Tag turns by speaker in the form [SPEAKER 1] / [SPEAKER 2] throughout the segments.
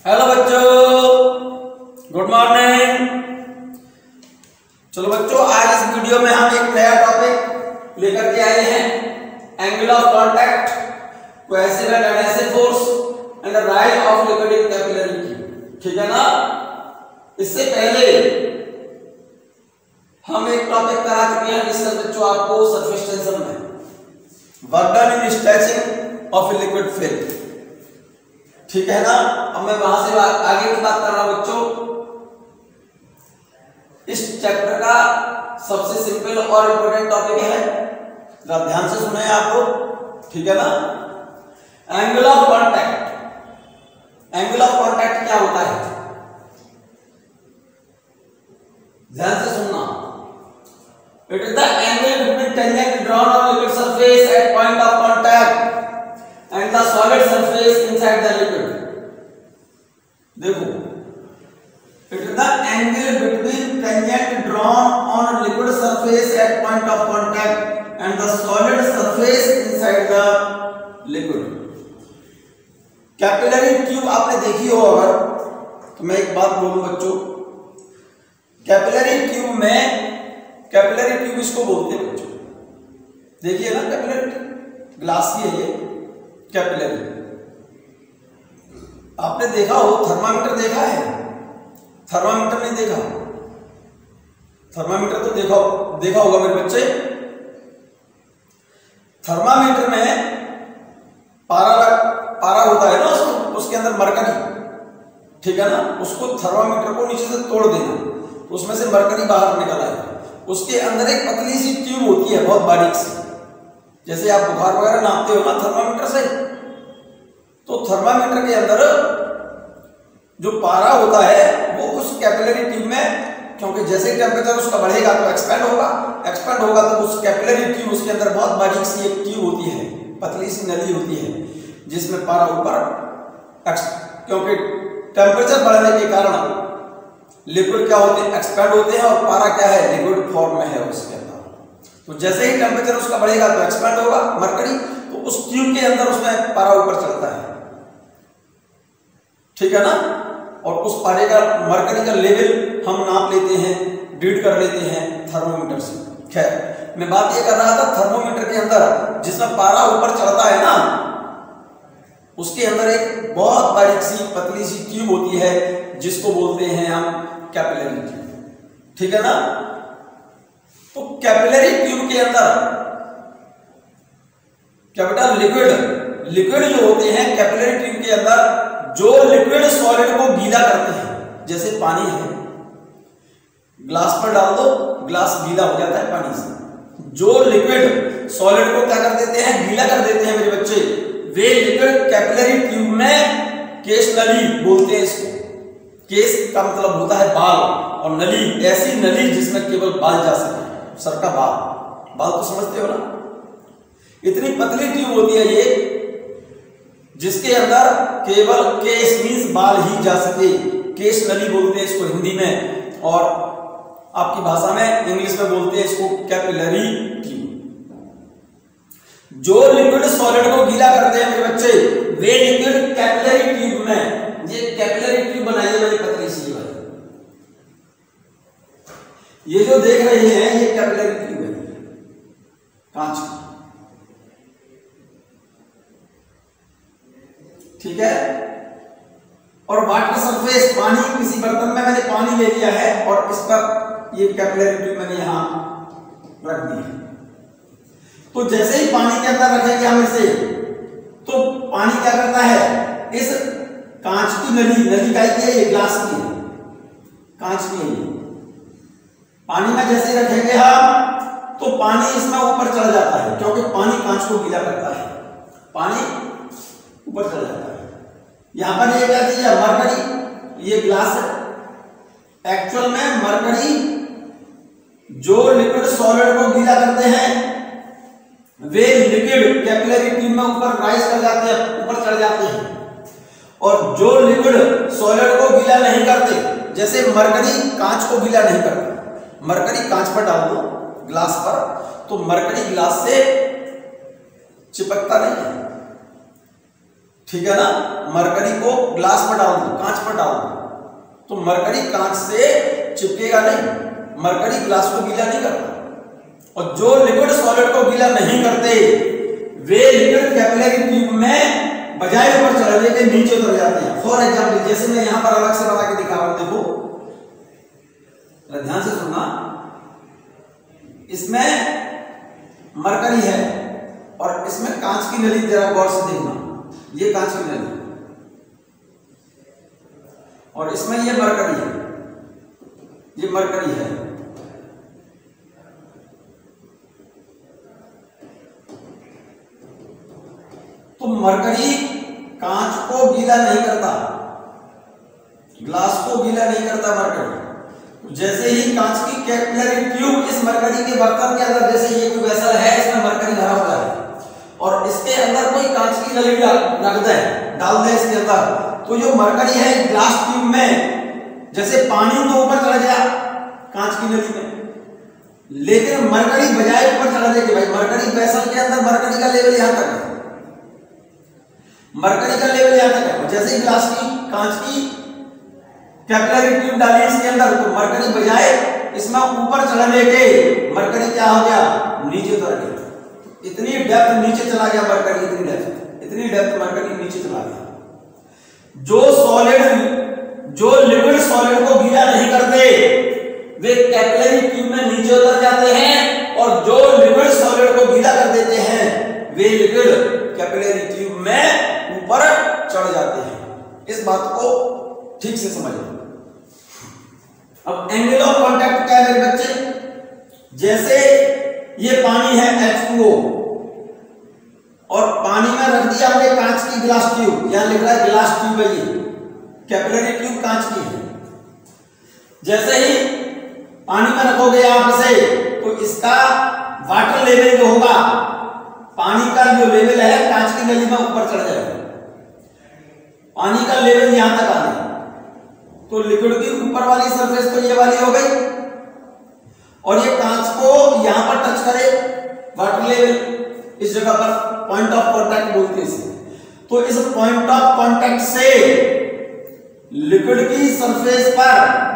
[SPEAKER 1] Hello बच्चों, good morning. चलो बच्चों, आज इस वीडियो में हम एक नया टॉपिक लेकर के आए हैं, angle of contact, cohesive and adhesive force and the rise of liquid in capillary tube. ठीक है ना। इससे पहले हम एक टॉपिक करा चुके हैं डिस्कस बच्चों आपको सरफेस टेंशन में, work done in stretching of a liquid film. ठीक है ना। अब मैं वहां से आगे की बात कर रहा हूं बच्चों। इस चैप्टर का सबसे सिंपल और इंपॉर्टेंट टॉपिक है, जरा ध्यान से सुने आपको। ठीक है ना। Angle of contact. Angle of contact क्या होता है, ध्यान से सुनना। It is the angle between tangent drawn on liquid surface at point of contact and the solid surface inside the liquid। देखो, it is the angle between tangent drawn on a liquid surface at point of contact and the solid surface inside the liquid। Capillary tube आपने देखी हो अगर, तो मैं एक बात बोलूं बच्चों, कैपिलरी ट्यूब में, कैपिलरी ट्यूब इसको बोलते हैं बच्चों। देखिए ना, कैपिलरी ग्लास की है ये कैपिलरी। आपने देखा हो, थर्मामीटर देखा है? थर्मामीटर नहीं देखा? थर्मामीटर तो देखा होगा मेरे बच्चे। थर्मामीटर में पारा होता है ना, उसके अंदर मरकरी। ठीक है ना। उसको थर्मामीटर को नीचे से तोड़ देना, तो उसमें से मरकरी बाहर निकल आएगा। उसके अंदर एक पतली सी ट्यूब होती है, बहुत बारीक सी, जैसे आप बुखार वगैरह नापते हो ना थर्मामीटर से, तो थर्मामीटर के अंदर जो पारा होता है वो उस कैपिलरी ट्यूब में, क्योंकि जैसे ही टेम्परेचर उसका बढ़ेगा तो एक्सपेंड होगा तो उस कैपिलरी ट्यूब, उसके अंदर बहुत बारीक सी एक ट्यूब होती है, पतली सी नली होती है, जिसमें पारा ऊपर, क्योंकि टेम्परेचर बढ़ने के कारण लिक्विड क्या होते हैं, एक्सपेंड होते हैं, और पारा क्या है, लिक्विड फॉर्म में है उसके अंदर। तो जैसे ही टेम्परेचर उसका बढ़ेगा तो एक्सपेंड होगा मरकरी, तो उस ट्यूब के अंदर उसमें पारा ऊपर चढ़ता है। ठीक है ना। और उस पारे का, मरकरी का लेवल हम नाप लेते हैं, रीड कर लेते हैं थर्मोमीटर से। खैर, मैं बात ये कर रहा था, थर्मोमीटर के अंदर जिसमें पारा ऊपर चढ़ता है ना, उसके अंदर एक बहुत बारीक सी पतली सी ट्यूब होती है, जिसको बोलते हैं हम कैपिलरी ट्यूब। ठीक है ना। तो कैपिलरी ट्यूब के अंदर कैपिटल लिक्विड जो होते हैं कैपिलरी ट्यूब के अंदर, जो लिक्विड सॉलिड को गीला करते हैं, जैसे पानी है, ग्लास पर डाल दो, ग्लास गीला हो जाता है पानी से। जो लिक्विड सॉलिड को क्या कर देते हैं, गीला कर देते हैं मेरे बच्चे, वे लिक्विड कैपिलरी ट्यूब में केस नली बोलते हैं इसको। केस का मतलब होता है बाल, और नली ऐसी नली जिसमें केवल बाल जा सके, सर का बाल तो समझते हो ना। इतनी पतली ट्यूब होती है ये, जिसके अंदर केवल केस मींस बाल ही जा सके। केस नली बोलते हैं इसको हिंदी में, और आपकी भाषा में इंग्लिश में बोलते हैं इसको कैपिलरी ट्यूब। जो लिक्विड सॉलिड को गीला करते हैं मेरे बच्चे, वे लिक्विड कैपिलरी ट्यूब में, ये कैपिलरी ट्यूब बनाइए मैंने पतली सी वाली, ये जो देख रहे हैं ये कैपिलरी ट्यूब है, कांच की। ठीक है। और वाटर सरफेस, पानी, किसी बर्तन में मैंने पानी ले लिया है और इस पर ये कैपिलरी ट्यूब मैंने यहां रख दी है। तो जैसे ही पानी के अंदर रखेंगे हम इसे, तो पानी क्या करता है, इस कांच की नली का ये ग्लास की है, कांच की है, पानी में जैसे ही रखेंगे हम, तो पानी इसमें ऊपर चढ़ जाता है, क्योंकि पानी कांच को गीला करता है, पानी ऊपर चढ़ जाता है। यहां पर ये क्या चीज है, मरकरी, ये ग्लास है। एक्चुअल में मरकरी जो लिक्विड सॉलिड को गीला करते हैं, वे लिक्विड कैपिलरी ट्यूब में ऊपर राइज कर जाते हैं, ऊपर चढ़ जाते हैं। और जो लिक्विड सॉलिड को गीला नहीं करते, जैसे मरकरी कांच को गीला नहीं करता, मरकरी कांच पर डाल दो ग्लास पर, तो मरकरी ग्लास से चिपकता नहीं है, ठीक है ना। मरकरी को ग्लास पर डाल दो, कांच पर डाल दो, तो मरकरी कांच से चिपकेगा नहीं, मरकरी ग्लास को गीला नहीं करता। और जो लिक्विड सॉलिड को गीला नहीं करते वे लिक्विड कैपिलरी ट्यूब में बजाय ऊपर चढ़ने के नीचे उतर जाते हैं। फॉर एग्जाम्पल जैसे मैं यहां पर अलग से बना के दिखा रहा हूं, देखो ध्यान से सुनना, इसमें मरकरी है और इसमें कांच की नली, जरा गौर से देखना, ये कांच की नली और इसमें ये मरकरी है, ये मरकरी है। तो मरकरी कांच को गीला नहीं करता, ग्लास को गीला नहीं करता मरकरी। जैसे ही कांच की कैपिलरी ट्यूब इस मरकरी के बर्तन के अंदर, जैसे ये कोई वेसल है, इसमें मरकरी भरा हुआ है और इसके अंदर कोई कांच की नली रख दे, डाल दे इसके अंदर, तो जो मरकरी है ग्लास ट्यूब में, जैसे पानी तो ऊपर चला गया कांच की नली में, लेकिन मरकरी बजाय ऊपर चला जाएगी। भाई मरकरी वेसल के अंदर मरकरी का लेवल यहां तक है, मरकरी का लेवल यहां तक है। जैसे ग्लास की कांच की कैपिलरी ट्यूब डाली इसके अंदर, तो मरकरी बजाय इसमें ऊपर चढ़ने के मरकरी क्या हो गया, नीचे उतर गया। इतनी डेप्थ नीचे चला गया मरकरी, इतनी डेप्थ मरकरी नीचे चला गया। जो लिक्विड सॉलिड को गीला नहीं करते वे कैपिलरी ट्यूब में नीचे उतर जाते हैं और जो लिक्विड सॉलिड को गीला कर देते हैं वे लिक्विड कैपिलरी ट्यूब में ऊपर चढ़ जाते हैं। इस बात को ठीक से समझो। अब एंगल ऑफ कांटेक्ट क्या है मेरे बच्चे, जैसे ये पानी है H2O और पानी में रख दिया हमने कांच की ग्लास ट्यूब, यहां लिख रहा है ग्लास ट्यूब है, ये कैपिलरी ट्यूब कांच की है। जैसे ही पानी में रखोगे आप इसे, तो इसका वाटर लेवल जो होगा, पानी का जो लेवल है कांच की नली में ऊपर चढ़ जाएगा, पानी का लेवल यहां तक आ गया। तो लिक्विड की ऊपर वाली सरफेस तो ये वाली हो गई और ये कांच को यहां पर टच करे, वाटर लेवल इस जगह पर पॉइंट ऑफ कांटेक्ट बोलते हैं इसे। तो इस पॉइंट ऑफ कांटेक्ट से लिक्विड की सरफेस पर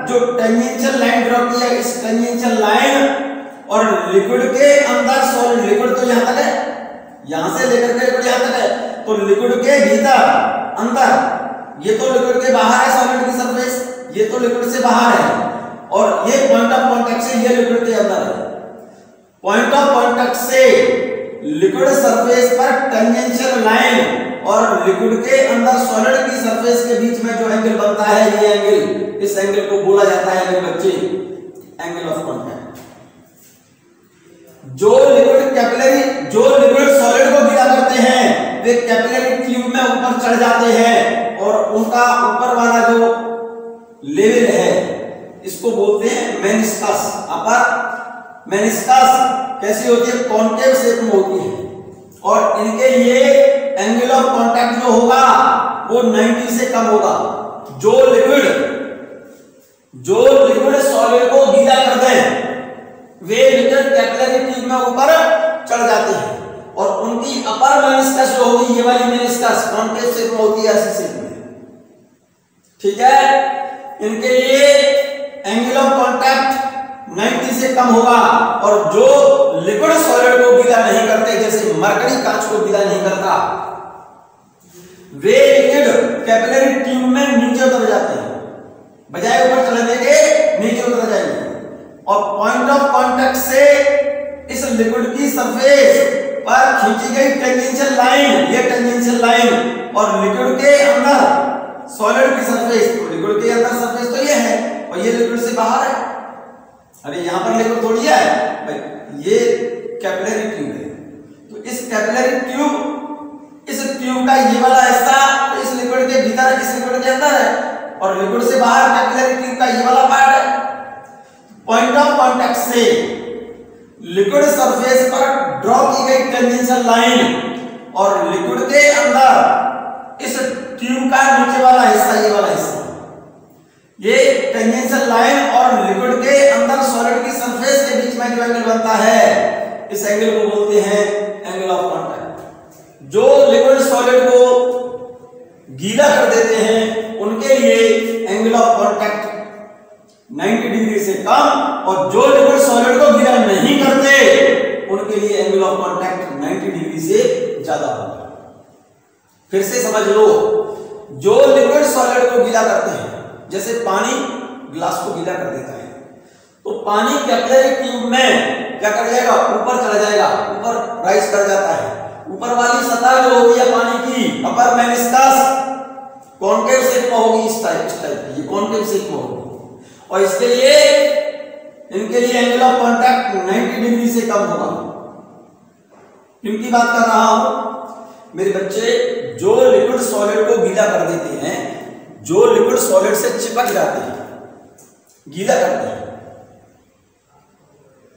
[SPEAKER 1] जो टेंजेंशियल लाइन ड्रॉ की है, इस टेंजेंशियल लाइन और लिक्विड के अंदर सॉलिड, लिक्विड तो यहां तक है, यहां से लेकर के लिक्विड यहां तक है, तो लिक्विड के भीतर अंदर, ये तो लिक्विड के बाहर है सॉलिड की सरफेस, ये तो लिक्विड से बाहर है और ये पॉइंट ऑफ कांटेक्ट से ये लिक्विड के अंदर है। पॉइंट ऑफ कांटेक्ट से लिक्विड सरफेस पर टेंजेंशियल लाइन और लिक्विड के अंदर सॉलिड की सरफेस के बीच में जो एंगल बनता है, ये एंगल, इस एंगल को बोला जाता है मेरे बच्चे एंगल ऑफ कांटेक्ट। जो लिक्विड सॉलिड को गीला करते हैं वे कैपिलरी ट्यूब में ऊपर चढ़ जाते हैं और उनका ऊपर वाला जो लेवल है इसको बोलते हैं मेनिस्कस। अपर मेनिस्कस कैसी होती है, कॉन्केव शेप में होती है और इनके ये एंगल ऑफ कांटेक्ट जो होगा वो 90 से कम होगा। जो लिक्विड सॉलिड को गीला कर दें वे लिक्विड कैपिलरी ट्यूब में ऊपर चढ़ जाते हैं और उनकी अपर मेनिस्कस जो होगी, ये वाली मेनिस्कस कॉन्केव शेप में होती है, ऐसी शेप में, ठीक है। इनके लिए एंगल ऑफ कांटेक्ट 90 से कम होगा और जो लिक्विड सॉलिड को गीला नहीं करते, जैसे मरकरी कांच को गीला नहीं करता, वे लिक्विड कैपिलरी ट्यूब में नीचे उतर जाते हैं, बजाय ऊपर चढ़ने के नीचे उतर जाएंगे और पॉइंट ऑफ कांटेक्ट से इस लिक्विड की सरफेस पर खींची गई टेंजेंशियल लाइन, ये टेंजेंशियल लाइन और लिक्विड के अंदर सॉलिड की सरफेस, तो लिक्विड के अंदर सरफेस तो ये है और ये लिक्विड से बाहर है। अरे यहां पर लिक्विड थोड़ी है भाई, ये कैपिलरी ट्यूब है। तो इस कैपिलरी ट्यूब, इस ट्यूब का ये वाला हिस्सा तो इस लिक्विड के भीतर, इस लिक्विड के अंदर है और लिक्विड से बाहर कैपिलरी ट्यूब का ये वाला पार्ट है। पॉइंट ऑफ कांटेक्ट से लिक्विड सरफेस पर ड्रॉ की गई टेंजेंशियल लाइन और लिक्विड के अंदर इस ट्यूब का नीचे वाला हिस्सा, ये वाला हिस्सा, ये टेंजेंशियल लाइन और लिक्विड के अंदर सॉलिड की सरफेस के बीच में जो एंगल बनता है, इस एंगल को बोलते हैं एंगल ऑफ कांटेक्ट। जो लिक्विड सॉलिड को गीला कर देते हैं उनके लिए एंगल ऑफ कांटेक्ट 90 डिग्री से कम, और जो लिक्विड सॉलिड को गीला नहीं करते उनके लिए एंगल ऑफ कांटेक्ट 90 डिग्री से ज्यादा होगा। फिर से समझ लो, जो लिक्विड सॉलिड को गीला करते हैं, जैसे पानी ग्लास को गीला कर देता है, तो पानी कैपिलरी ट्यूब में क्या कर जाएगा, ऊपर चला जाएगा, ऊपर राइज कर जाता है। ऊपर वाली सतह जो होगी है पानी की, अपर मेनिस्कस, कॉन्केव शेप में होगी, इस टाइप की, ये कॉन्केव शेप में होगी, और इसके लिए इनके लिए एंगल ऑफ कांटेक्ट 90 डिग्री से कम होगा। किनकी बात कर रहा हूं मेरे बच्चे, जो लिक्विड सॉलिड को गीला कर देते हैं, जो लिक्विड सॉलिड से चिपक जाते हैं, गीला करते हैं,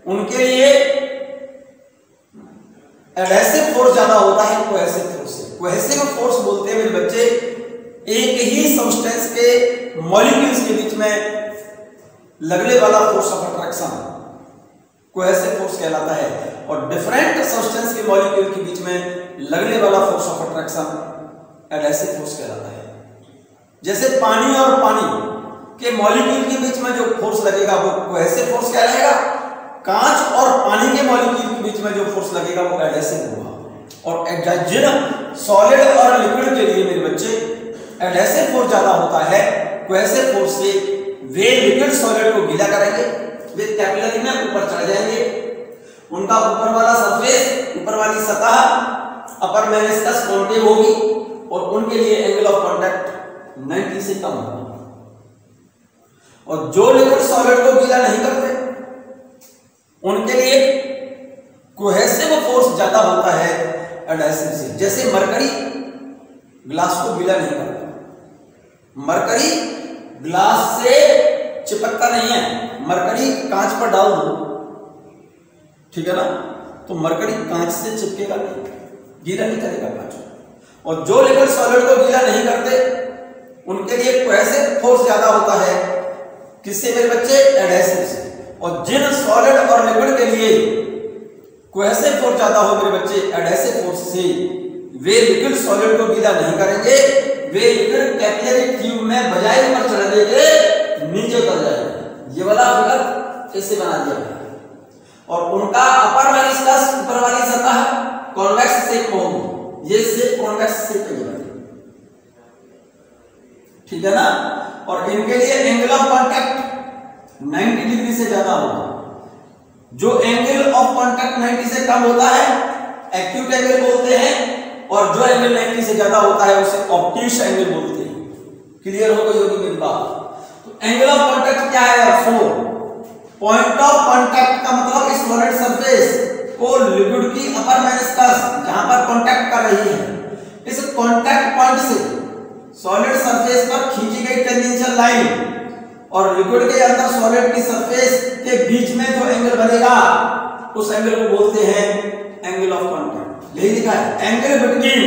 [SPEAKER 1] उनके लिए एडहेसिव फोर्स ज्यादा होता है कोहेसिव फोर्स से। कोहेसिव फोर्स बोलते हैं मेरे बच्चे एक ही सब्सटेंस के मॉलिक्यूल्स के बीच में लगने वाला force of attraction cohesive force कहलाता है, और डिफरेंट सब्सटेंस के मॉलिक्यूल के बीच में लगने वाला force of attraction adhesive force कहलाता है। जैसे पानी और पानी के मॉलिक्यूल के बीच में जो फोर्स लगेगा वो कोहेसिव फोर्स कहलाएगा, कांच और पानी के मॉलिक्यूल के बीच में जो फोर्स लगेगा वो एडहेसिव होगा। और जिन सॉलिड और लिक्विड के लिए मेरे बच्चे एडहेसिव फोर्स ज्यादा होता है कोहेसिव फोर्स से, वे लिक्विड सॉलिड को गीला करेंगे, वे कैपिलरी में ऊपर चढ़ जाएंगे, उनका ऊपर वाला सरफेस, ऊपर वाली सतह अपर मेनिस्कस कॉन्केव होगी, और उनके लिए एंगल ऑफ कांटेक्ट 90 से कम होगा। और जो लिक्विड सॉलिड को गीला नहीं करते उनके लिए कोहेसिव फोर्स ज्यादा होता है एडहेसिव से। जैसे मरकरी ग्लास को गीला नहीं करता, मरकरी ग्लास से चिपकता नहीं है, मरकरी कांच पर डाल दो, ठीक है ना, तो मरकरी कांच से चिपकेगा नहीं, गीला नहीं करेगा कांच। और जो लिक्विड सॉलिड को गीला नहीं करते उनके लिए कोहेसिव फोर्स ज्यादा होता है, किससे मेरे बच्चे, एडहेसिव से। और जिन सॉलिड और लिक्विड के लिए कोहेसिव फोर्स ज्यादा हो मेरे बच्चे एडहेसिव फोर्स से, वे लिक्विड सॉलिड को गीला नहीं करेंगे, वे लिक्विड कैपिलरी ट्यूब में बजाय ऊपर चढ़ देंगे नीचे उतर जाएगा। ये वाला फिगर ऐसे बना दिया गया, और उनका अपर मेनिस्कस, ऊपर वाली सतह कॉन्वेक्स शेप में होगी, ये शेप कॉन्वेक्स शेप में बनेगी, ठीक है ना। और इनके लिए एंगल ऑफ कांटेक्ट 90 डिग्री से ज्यादा होगा। जो एंगल ऑफ कांटेक्ट 90 से कम होता है एक्यूट एंगल बोलते हैं, और जो एंगल 90 से ज्यादा होता है उसे ऑब्ट्यूस एंगल बोलते हैं। क्लियर हो गई होगी मेरी बात। तो एंगल ऑफ कांटेक्ट क्या है आपको, पॉइंट ऑफ कांटेक्ट का मतलब इस सॉलिड सरफेस को लिक्विड की अपर मेनिस्कस जहां पर कांटेक्ट कर रही है, इस कांटेक्ट पॉइंट से सॉलिड सरफेस पर खींची गई टेंजेंशियल लाइन और लिक्विड के अंदर सॉलिड की सरफेस के बीच में जो एंगल बनेगा उस एंगल को बोलते हैं एंगल ऑफ कांटेक्ट। यही लिखा है, angle between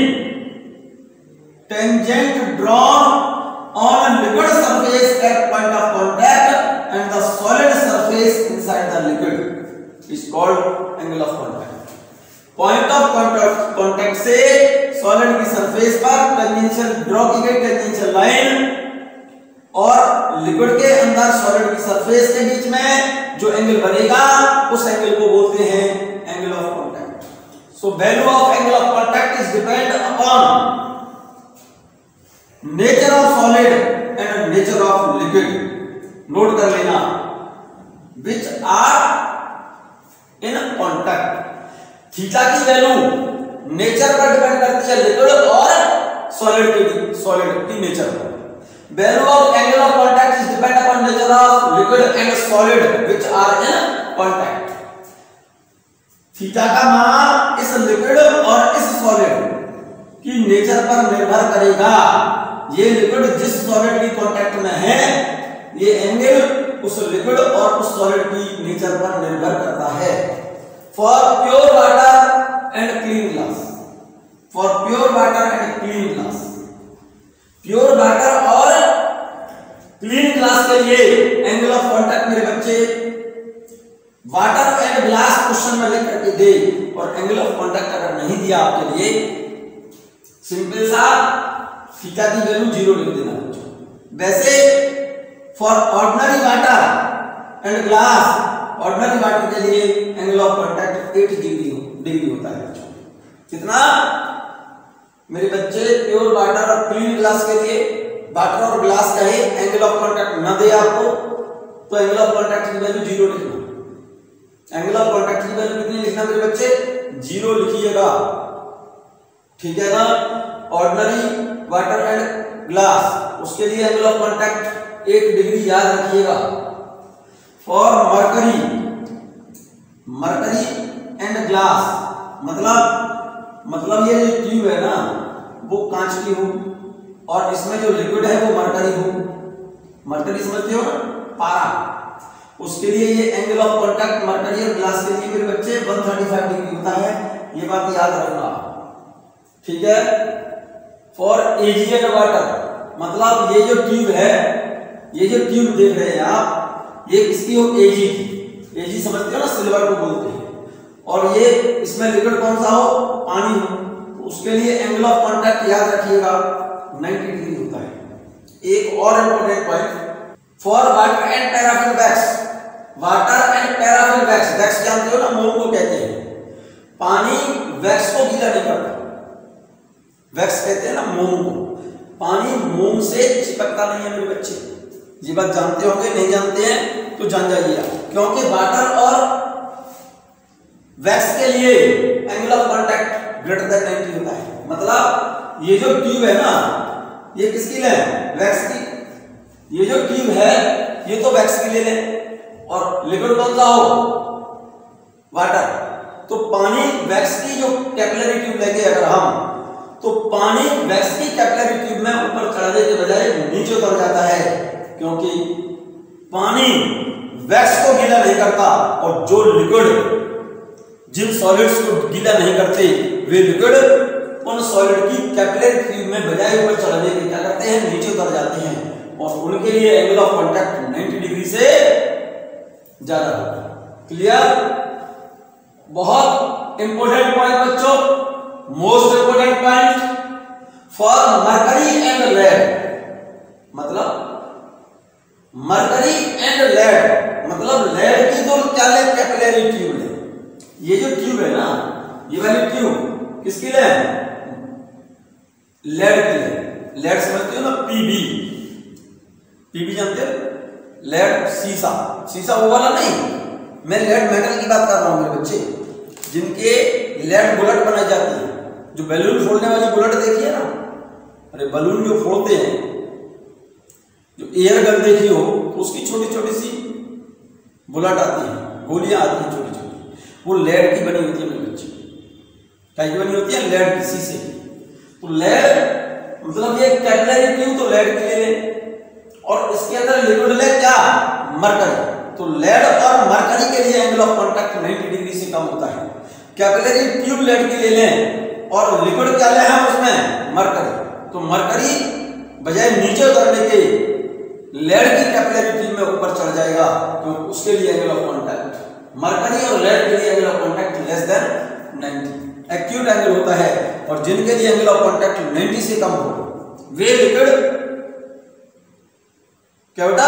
[SPEAKER 1] tangent drawn on liquid surface at point of contact and the solid surface inside the liquid is called angle of contact. Point of contact से solid की surface पर tangential draw की गई tangential line और liquid के अंदर solid की surface के बीच में जो एंगल बनेगा उस एंगल को बोलते हैं angle of contact. So value of angle of contact is depend upon nature of solid and nature of liquid. Note कर लेना, which are in contact. Theta की वैल्यू नेचर पर डिपेंड करती है, लिक्विड और सॉलिड की नेचर पर। Value of angle of contact is depend upon nature of liquid and solid which are in contact. Theta का मान इस लिक्विड और इस सॉलिड की नेचर पर निर्भर करेगा। ये लिक्विड जिस सॉलिड की कांटेक्ट में है, ये एंगल उस लिक्विड और उस सॉलिड की नेचर पर निर्भर करता है। For pure water and clean glass, for pure water and clean glass, pure water और क्लीन ग्लास के लिए एंगल ऑफ कांटेक्ट मेरे बच्चे वाटर एंड ग्लास क्वेश्चन में लिख करके दे, और एंगल ऑफ कांटेक्ट अगर नहीं दिया आपके लिए, सिंपल सा थीटा की वैल्यू 0 लिख देना बच्चों। वैसे for ordinary water and glass, ordinary water के लिए एंगल ऑफ कांटेक्ट 8 डिग्री होता है बच्चों। कितना मेरे बच्चे? प्योर वाटर और क्लीन ग्लास के लिए, वाटर और ग्लास का ही एंगल ऑफ कांटेक्ट न दे आपको तो एंगल ऑफ कांटेक्ट की वैल्यू 0 लिखना। एंगल ऑफ कांटेक्ट की वैल्यू कितनी लिखना मेरे बच्चे? 0 लिखिएगा, ठीक है ना। ऑर्डिनरी वाटर एंड ग्लास उसके लिए एंगल ऑफ कांटेक्ट 8 डिग्री याद रखिएगा। फॉर मरकरी एंड ग्लास मतलब ये जो ट्यूब है ना वो कांच की हो और इसमें जो लिक्विड है वो मरकरी हो। मरकरी समझते हो ना, पारा। उसके लिए ये एंगल ऑफ कांटेक्ट मरकरी और ग्लास के लिए मेरे बच्चे 135 डिग्री होता है, ये बात याद रखना, ठीक है। फॉर एजीएन वाटर मतलब ये जो ट्यूब है, ये जो ट्यूब देख रहे हैं आप, ये किसकी हो? एजी की। एजी समझते हो ना, सिल्वर को बोलते हैं। और ये इसमें लिक्विड कौन सा हो? पानी हो। तो उसके लिए एंगल ऑफ कांटेक्ट याद रखिएगा 90 डिग्री होता है। एक और important point, for water and paraffin wax, water and paraffin wax, wax जानते हो ना, मोम को कहते हैं। पानी वैक्स को गीला नहीं करता, वैक्स कहते हैं ना मोम को। पानी मोम से चिपकता नहीं है मेरे बच्चे, ये बात जानते होंगे, नहीं जानते हैं तो जान जाइए, क्योंकि वाटर और वैक्स के लिए angle of contact greater than 90 होता है। मतलब ये जो ट्यूब है ना, ये किसकी ले? वैक्स की। ये जो ट्यूब है ये तो वैक्स की ले लें, और लिक्विड कौन सा हो? वाटर। तो पानी वैक्स की जो कैपिलरी ट्यूब लेंगे अगर हम, तो पानी वैक्स की कैपिलरी ट्यूब में ऊपर चढ़ने के बजाय नीचे उतर जाता है, क्योंकि पानी वैक्स को गीला नहीं करता, और जो लिक्विड जिन सॉलिड्स को गीला नहीं करते वे लिक्विड उन सॉलिड की कैपिलरी ट्यूब में बजाय ऊपर चढ़ने के क्या करते हैं? नीचे उतर जाते हैं, और उनके लिए एंगल ऑफ कांटेक्ट 90 डिग्री से ज्यादा होगा। क्लियर? बहुत इंपॉर्टेंट पॉइंट बच्चों, most important point. For mercury and lead मतलब मरकरी एंड लेड मतलब लेड की दो क्या ले? कैपिलरी ट्यूब है। ये जो ट्यूब है ना, ये वाली ट्यूब किसकी ले? लेड की ले। लेड समझते हो ना, पीबी, पीबी जानते हो? लेड शीशा, शीशा वो वाला नहीं, मैं लेड मेटल की बात कर रहा हूं मेरे बच्चे, जिनके लेड बुलेट बनाई जाती है। जो बैलून फोड़ने वाली बुलेट देखिए ना, अरे बलून जो फोड़ते हैं, जो एयर गन देखी हो, तो उसकी छोटी छोटी सी बुलेट आती है, गोलियां आती हैं छोटी छोटी, वो लेड की बनी होती है मेरे बच्चे। क्या की बनी होती है? लेड की, शीशे की। तो लेड मतलब ये कैपिलरी ट्यूब तो लेड की ले लें, और इसके अंदर लिक्विड ले क्या? मरकरी। तो लेड और मरकरी के लिए एंगल ऑफ कांटेक्ट 90 डिग्री से कम होता है। कैपिलरी ट्यूब लेड की ले लें और लिक्विड क्या ले हम उसमें? मरकरी। तो मरकरी बजाय नीचे उतरने के लेड की कैपिलरी ट्यूब में ऊपर चढ़ जाएगा, तो उसके लिए एंगल ऑफ कांटेक्ट मरकरी और लेड के लिए angle of contact less than 90 acute angle होता है। और जिनके लिए एंगल ऑफ कांटेक्ट 90 से कम हो, वे लिक्विड क्या बेटा?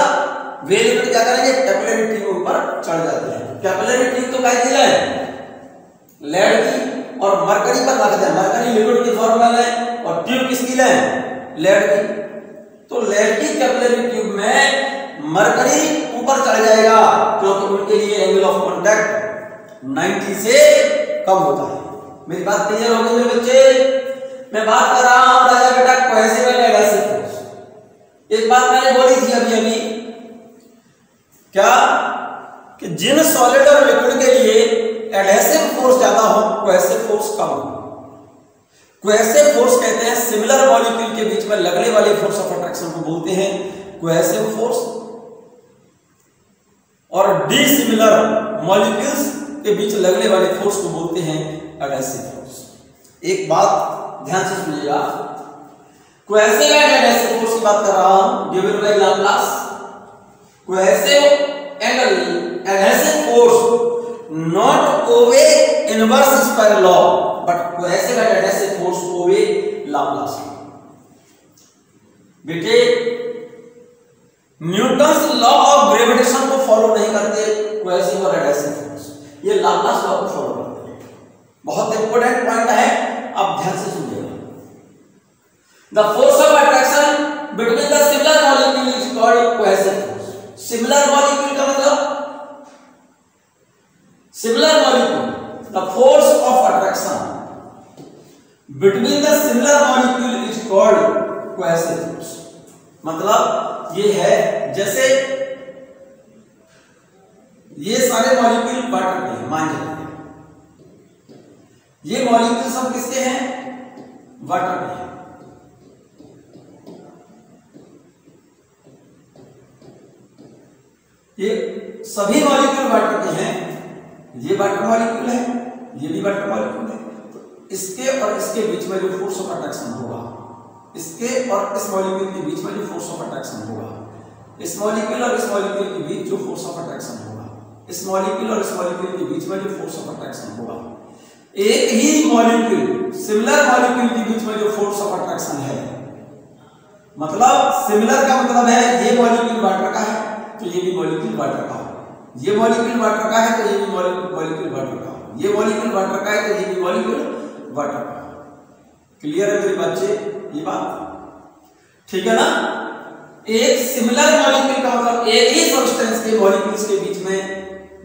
[SPEAKER 1] वे लिक्विड क्या करेंगे? कैपिलरी ट्यूब ऊपर चढ़ जाते हैं। कैपिलरी ट्यूब तो क्या है? लेड की, और मरकरी पर रख दें। मरकरी लिक्विड की फॉर्म में लें, और ट्यूब किसकी लें? लेड की। तो लेड की कैपिलरी ट्यूब में मरकरी ऊपर चढ़ जाएगा, क्योंकि उनके लिए एंगल ऑफ कांटेक्ट 90 से कम होता है। मेरी बात क्लियर हो गई मेरे बच्चे? मैं बात कर रहा हूं राजा बेटा कोहेसिव एंड एडहेसिव फोर्स। एक बात मैंने बोली थी अभी क्या, कि जिन सॉलिड और लिक्विड के लिए एडहेसिव फोर्स ज्यादा हो, कोहेसिव फोर्स कम हो। कोहेसिव फोर्स कहते हैं सिमिलर मॉलिक्यूल के बीच में लगने वाले फोर्स ऑफ अट्रैक्शन को बोलते हैं कोहेसिव फोर्स, और डिसिमिलर मॉलिक्यूल्स के बीच लगने वाले फोर्स को बोलते हैं एडहेसिव फोर्स। एक बात ध्यान से सुनिएगा, कोहेसिव एंड एडहेसिव फोर्स की बात कर रहा हूं, given by Laplace. Cohesive and adhesive force not obey inverse square law, but cohesive and adhesive force obey Laplace. बेटे न्यूटन्स लॉ ऑफ ग्रेविटेशन को फॉलो नहीं करते कोहेसिव और एडहेसिव फोर्स, ये लाप्लास लॉ को फॉलो करते हैं। बहुत इंपॉर्टेंट पॉइंट है, आप ध्यान से सुनिएगा। The force of attraction between the similar molecule is called cohesive force. Similar molecule का मतलब similar molecule, the force of attraction between the similar molecule is called cohesive force. मतलब ये है जैसे ये सारे मॉलिक्यूल वाटर के हैं, मान लीजिए ये मॉलिक्यूल सब किसके हैं? वाटर के हैं। ये सभी मॉलिक्यूल वाटर के हैं, ये वाटर मॉलिक्यूल है, ये भी वाटर मॉलिक्यूल है। तो इसके और इसके बीच में जो फोर्स ऑफ अट्रैक्शन होगा, इसके और इस मॉलिक्यूल के बीच में जो फोर्स ऑफ अट्रैक्शन होगा, इस मॉलिक्यूल और इस मॉलिक्यूल के बीच जो फोर्स ऑफ अट्रैक्शन होगा, इस मॉलिक्यूल और इस मॉलिक्यूल के बीच में जो फोर्स ऑफ अट्रैक्शन होगा, एक ही मॉलिक्यूल सिमिलर मॉलिक्यूल के बीच में जो फोर्स ऑफ अट्रैक्शन है, मतलब सिमिलर का मतलब है ये मॉलिक्यूल वाटर का है तो ये भी मॉलिक्यूल वाटर का, ये मॉलिक्यूल वाटर का है तो ये भी मॉलिक्यूल वाटर का, ये मॉलिक्यूल वाटर का है तो ये भी मॉलिक्यूल वाटर का। क्लियर है मेरे बच्चे ये बात? ठीक है ना? एक सिमिलर मॉलिक्यूल का मतलब एक ही सब्सटेंस के मॉलिक्यूल्स के बीच में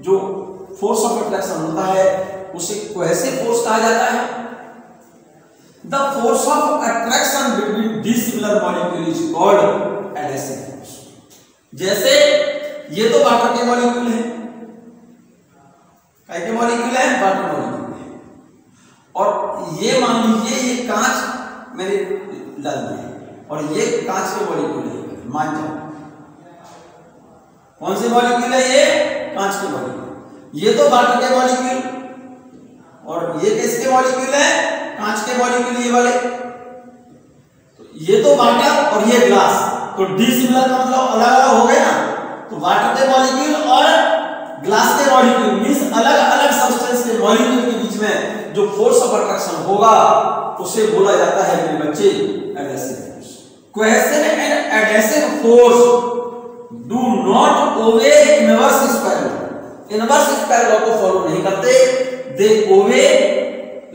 [SPEAKER 1] जो फोर्स ऑफ अट्रैक्शन होता है उसे कोहेसिव फोर्स कहा जाता है। The force of attraction between dissimilar molecule is called adhesive force. जैसे ये तो वाटर के मॉलिक्यूल है, क्या के मॉलिक्यूल है? वाटर मॉलिक्यूल है। और ये मान लीजिए ये कांच मैंने डाल दिया और ये कांच के मॉलिक्यूल है, मान जाओ कौन से मॉलिक्यूल है? ये कांच के मॉलिक्यूल। ये तो वाटर के मॉलिक्यूल और ये किसके मॉलिक्यूल है? कांच के मॉलिक्यूल ये वाले। तो ये तो वाटर और ये ग्लास, तो डिसिमिलर का मतलब अलग अलग हो गए ना। तो वाटर के मॉलिक्यूल और ग्लास के मॉलिक्यूल मींस अलग अलग सब्सटेंस के मॉलिक्यूल के बीच में जो फोर्स ऑफ अट्रैक्शन होगा उसे बोला जाता है मेरे बच्चे adhesive force. Cohesive and adhesive force do not obey inverse square law. Inverse square law को फॉलो नहीं करते, दे ओबे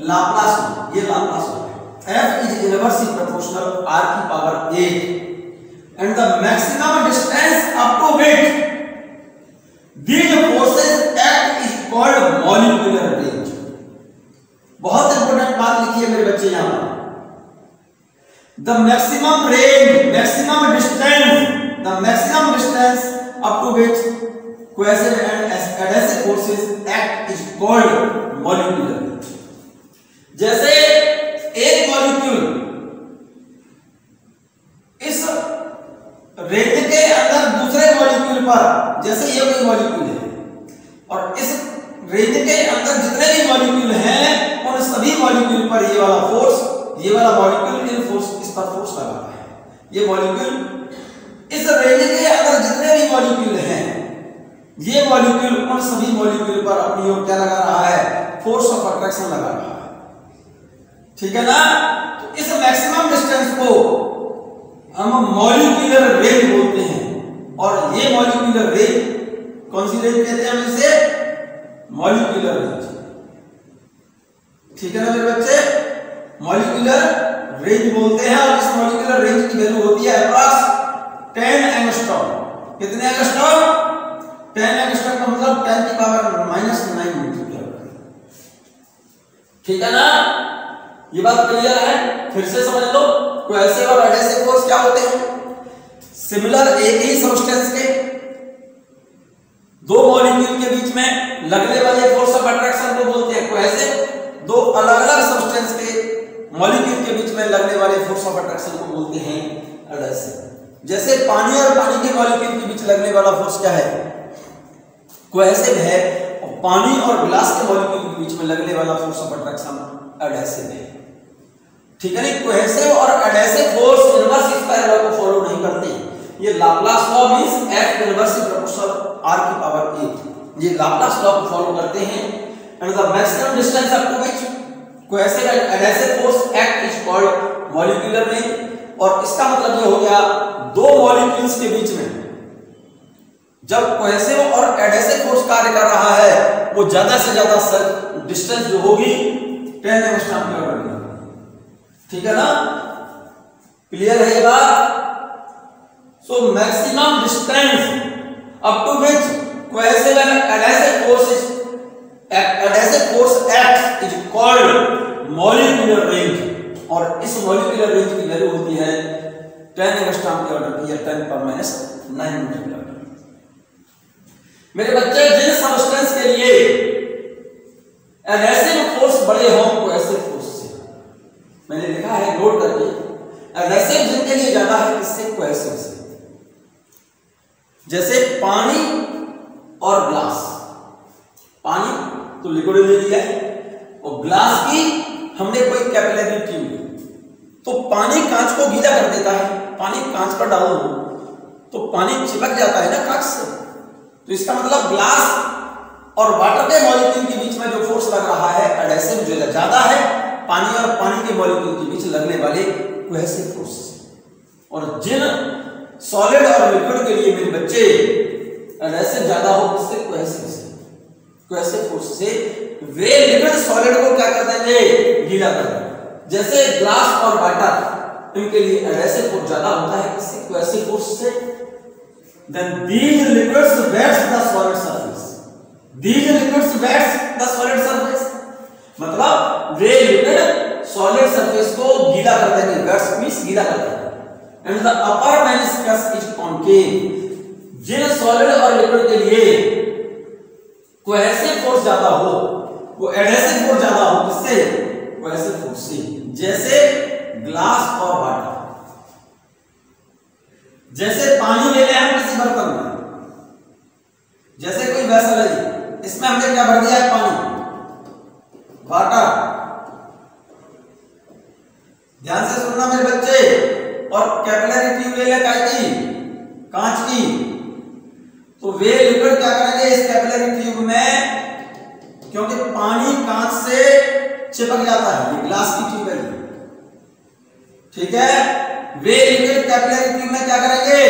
[SPEAKER 1] लाप्लास लॉ। ये लाप्लास लॉ है। F is inversely proportional r की power 8 and the maximum distance up to which these forces act is called molecular range। बहुत important बात लिखी है मेरे बच्चे यहां पर। The maximum range, maximum distance up to which cohesive and adhesive forces act is called molecular range। जैसे एक मॉलिक्यूल इस रेंज के अंदर दूसरे मॉलिक्यूल पर, जैसे ये कोई मॉलिक्यूल है और इस रेंज के अंदर जितने भी मॉलिक्यूल हैं उन सभी मॉलिक्यूल पर ये वाला फोर्स, ये वाला मॉलिक्यूल इन फोर्स इस पर फोर्स लगाता है। ये मॉलिक्यूल इस रेंज के अंदर जितने भी मॉलिक्यूल हैं, ये मॉलिक्यूल उन सभी मॉलिक्यूल पर अपनी ओर क्या लगा रहा है? फोर्स ऑफ अट्रैक्शन लगा रहा है। ठीक है ना? तो इस मैक्सिमम डिस्टेंस को हम मॉलिक्यूलर रेंज बोलते हैं और ये मॉलिक्यूलर रेंज कौन सी रेंज कहते हैं? हम इसे मॉलिक्यूलर रेंज। ठीक है ना मेरे बच्चे? मॉलिक्यूलर रेंज बोलते हैं और इस मॉलिक्यूलर रेंज की वैल्यू होती है अप्रॉक्स 10 एंगस्ट्रॉम। कितने एंगस्ट्रॉम? 10 एंगस्ट्रॉम का मतलब 10 की पावर -9 मीटर। ठीक है ना? ये बात क्लियर है? फिर से समझ लो। कोहेसिव और एडहेसिव फोर्स क्या होते हैं? सिमिलर एक ही सब्सटेंस के दो मॉलिक्यूल के बीच में लगने वाले फोर्स ऑफ अट्रैक्शन को बोलते हैं कोहेसिव। दो अलग अलग सब्सटेंस के मॉलिक्यूल के बीच में लगने वाले फोर्स ऑफ अट्रैक्शन को बोलते हैं एडहेसिव। जैसे पानी और पानी के मॉलिक्यूल के बीच लगने वाला फोर्स क्या है? कोहेसिव है। और पानी और ग्लास के मॉलिक्यूल के बीच में लगने वाला फोर्स ऑफ अट्रैक्शन एडहेसिव है। ठीक है? नहीं, कोहेसिव और adhesive force inverse square law को फॉलो नहीं करते। ये Laplace law means F inversely proportional r की पावर 8। ये लाप्लास लॉ को फॉलो करते हैं। And the maximum distance up to which cohesive and adhesive force act is called molecular range. और इसका मतलब ये हो गया दो मॉलिक्यूल्स के बीच में जब कोहेसिव और एडहेसिव फोर्स कार्य कर रहा है वो ज्यादा से ज्यादा डिस्टेंस जो होगी 10 एंगस्ट्रॉम के ऑर्डर की। ठीक है ना, क्लियर है ये बात? So maximum distance up to which cohesive and adhesive force act is called molecular range, और इस मॉलिक्यूलर रेंज की वैल्यू होती है 10 एंगस्ट्रॉम के ऑर्डर की या 10⁻⁹ मीटर। मेरे बच्चे, जिन सबस्टेंस के लिए एडहेसिव फोर्स बड़े हों कोहेसिव फोर्स से, मैंने लिखा है नोट करके, एडहेसिव जिनके लिए ज्यादा है किससे? कोहेसिव से। जैसे पानी और ग्लास, पानी तो लिक्विड ले लिया है और ग्लास की हमने कोई कैपिलरी ट्यूब, तो पानी कांच को गीला कर देता है, पानी कांच पर डालो तो पानी चिपक जाता है ना कांच से, तो इसका मतलब ग्लास और वाटर के मॉलिक्यूल के बीच में जो फोर्स लग रहा है एडहेसिव जो ज्यादा है पानी और पानी के मॉलिक्यूल के बीच लगने वाले कोहेसिव फोर्स। और जिन सॉलिड और लिक्विड के लिए मेरे बच्चे एडहेसिव ज्यादा हो किससे? कोहेसिव से, कोहेसिव फोर्स से, वे लिक्विड सॉलिड को क्या कर देंगे? गीला कर देंगे। जैसे ग्लास और वाटर इनके लिए एडहेसिव फोर्स ज्यादा होता है किससे? कोहेसिव फोर्स से। Then these liquids wets the solid surface. These liquids wets the solid surface. मतलब वे लिक्विड सॉलिड सरफेस को गीला कर देंगे, वेट्स मींस गीला कर देंगे। And the upper meniscus is concave. जिन सॉलिड और लिक्विड के लिए कोहेसिव फोर्स ज्यादा हो वो एडहेसिव फोर्स ज्यादा हो किससे? कोहेसिव फोर्स से। जैसे ग्लास और वाटर, जैसे पानी ले लें हम किसी बर्तन में, जैसे कोई वेसल है इसमें हमने क्या भर दिया है? पानी, वाटर। ध्यान से सुनना मेरे बच्चे, और कैपिलरी ट्यूब ले लें काय की? कांच की, तो वे लिक्विड क्या करेंगे इस कैपिलरी ट्यूब में, क्योंकि पानी कांच से चिपक जाता है, ये ग्लास की ट्यूब है, ठीक है। वे लिक्विड कैपिलरी ट्यूब में क्या करेंगे?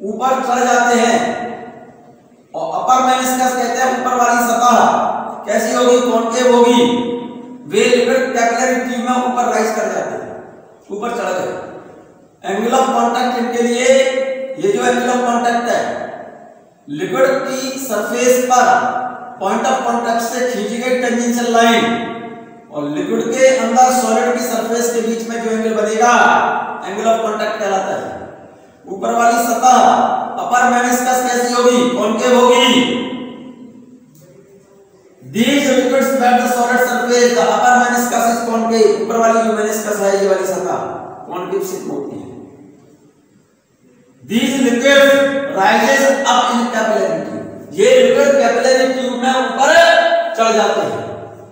[SPEAKER 1] ऊपर चढ़ जाते हैं, और अपर मेनिस्कस कहते हैं ऊपर वाली सतह कैसी होगी? कॉनकेव होगी। वे लिक्विड कैपिलरी ट्यूब में ऊपर राइज कर जाते हैं, ऊपर चढ़ गए। एंगल ऑफ कांटेक्ट इनके लिए, ये जो एंगल ऑफ कांटेक्ट है लिक्विड की सरफेस पर पॉइंट ऑफ कांटेक्ट से खींची गई टेंजेंशियल लाइन और लिक्विड के अंदर सॉलिड की सरफेस के बीच में जो एंगल बनेगा एंगल ऑफ कांटेक्ट कहलाता है। ऊपर वाली सतह अपर मेनिस्कस कैसी होगी? कॉनकेव होगी। These liquids wet the solid surface, the upper meniscus is concave. ऊपर वाली जो मेनिस्कस है ये वाली सतह कॉनकेव से होती है। These liquids rises up in capillary tube. ये लिक्विड कैपिलरी ट्यूब में ऊपर चढ़ जाते हैं।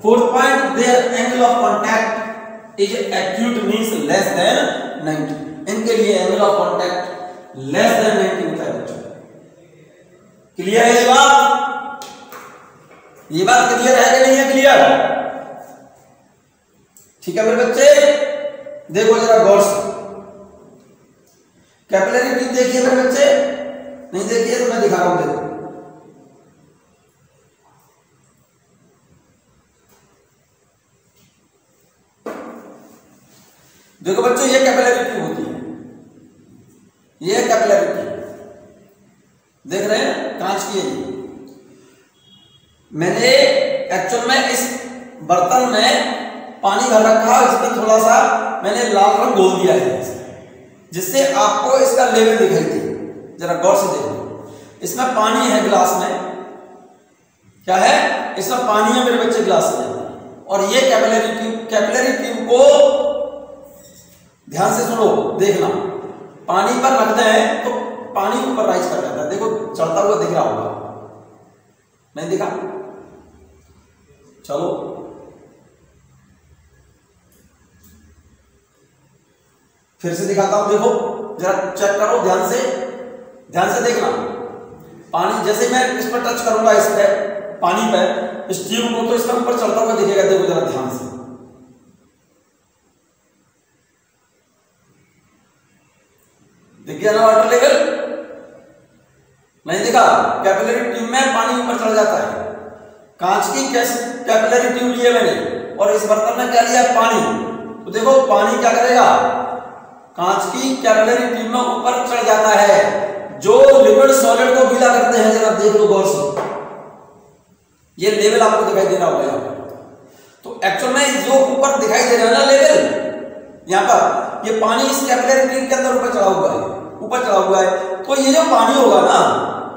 [SPEAKER 1] Fourth point, their angle of contact is acute, means less than 90. इनके लिए angle of contact less than 90 होता है बच्चों। क्लियर है ये बात? ये बात क्लियर है कि नहीं है? क्लियर? ठीक है मेरे बच्चे, देखो जरा गौर से, कैपिलरी ट्यूब देखिए मेरे बच्चे, नहीं देखिए तो मैं दिखा रहा हूं। देखो देखो बच्चों, ये कैपिलरी ट्यूब होती है, ये कैपिलरी ट्यूब देख रहे हैं, कांच की है। मैंने एक्चुअल में इस बर्तन में पानी भर रखा है, इसमें थोड़ा सा मैंने लाल रंग घोल दिया है जिससे आपको इसका लेवल दिखाई दे। जरा गौर से देखो, इसमें पानी है, ग्लास में क्या है? इसमें पानी है मेरे बच्चे ग्लास में, और ये कैपिलरी ट्यूब। कैपिलरी ट्यूब को ध्यान से सुनो, देखना, पानी पर रखते हैं तो पानी ऊपर राइज कर जाता है। देखो चढ़ता हुआ दिख रहा होगा, नहीं दिखा? चलो फिर से दिखाता हूं, देखो जरा चेक करो, ध्यान से देखना। पानी जैसे मैं इस पर टच करूंगा, इस पे पानी पे, इस ट्यूब को, तो इसका ऊपर चढ़ता हुआ दिखेगा। देखो जरा ध्यान से, दिख गया ना वाटर लेवल? नहीं दिखा? कैपिलरी ट्यूब में पानी ऊपर चढ़ जाता है। कांच की कैपिलरी ट्यूब ली है मैंने और इस बर्तन में क्या लिया? पानी। तो देखो पानी क्या करेगा? कांच की कैपिलरी ट्यूब में ऊपर चढ़ जाता है। जो लिक्विड सॉलिड को गीला करते हैं, जरा देख लो गौर से, ये लेवल आपको दिखाई दे रहा होगा यहाँ पर। तो एक्चुअल में जो ऊपर दिखाई दे रहा है ना लेवल, यहाँ पर ये पानी इस कैपिलरी ट्यूब के अंदर ऊपर चढ़ा हुआ है, ऊपर चढ़ा हुआ है। तो ये जो पानी होगा ना,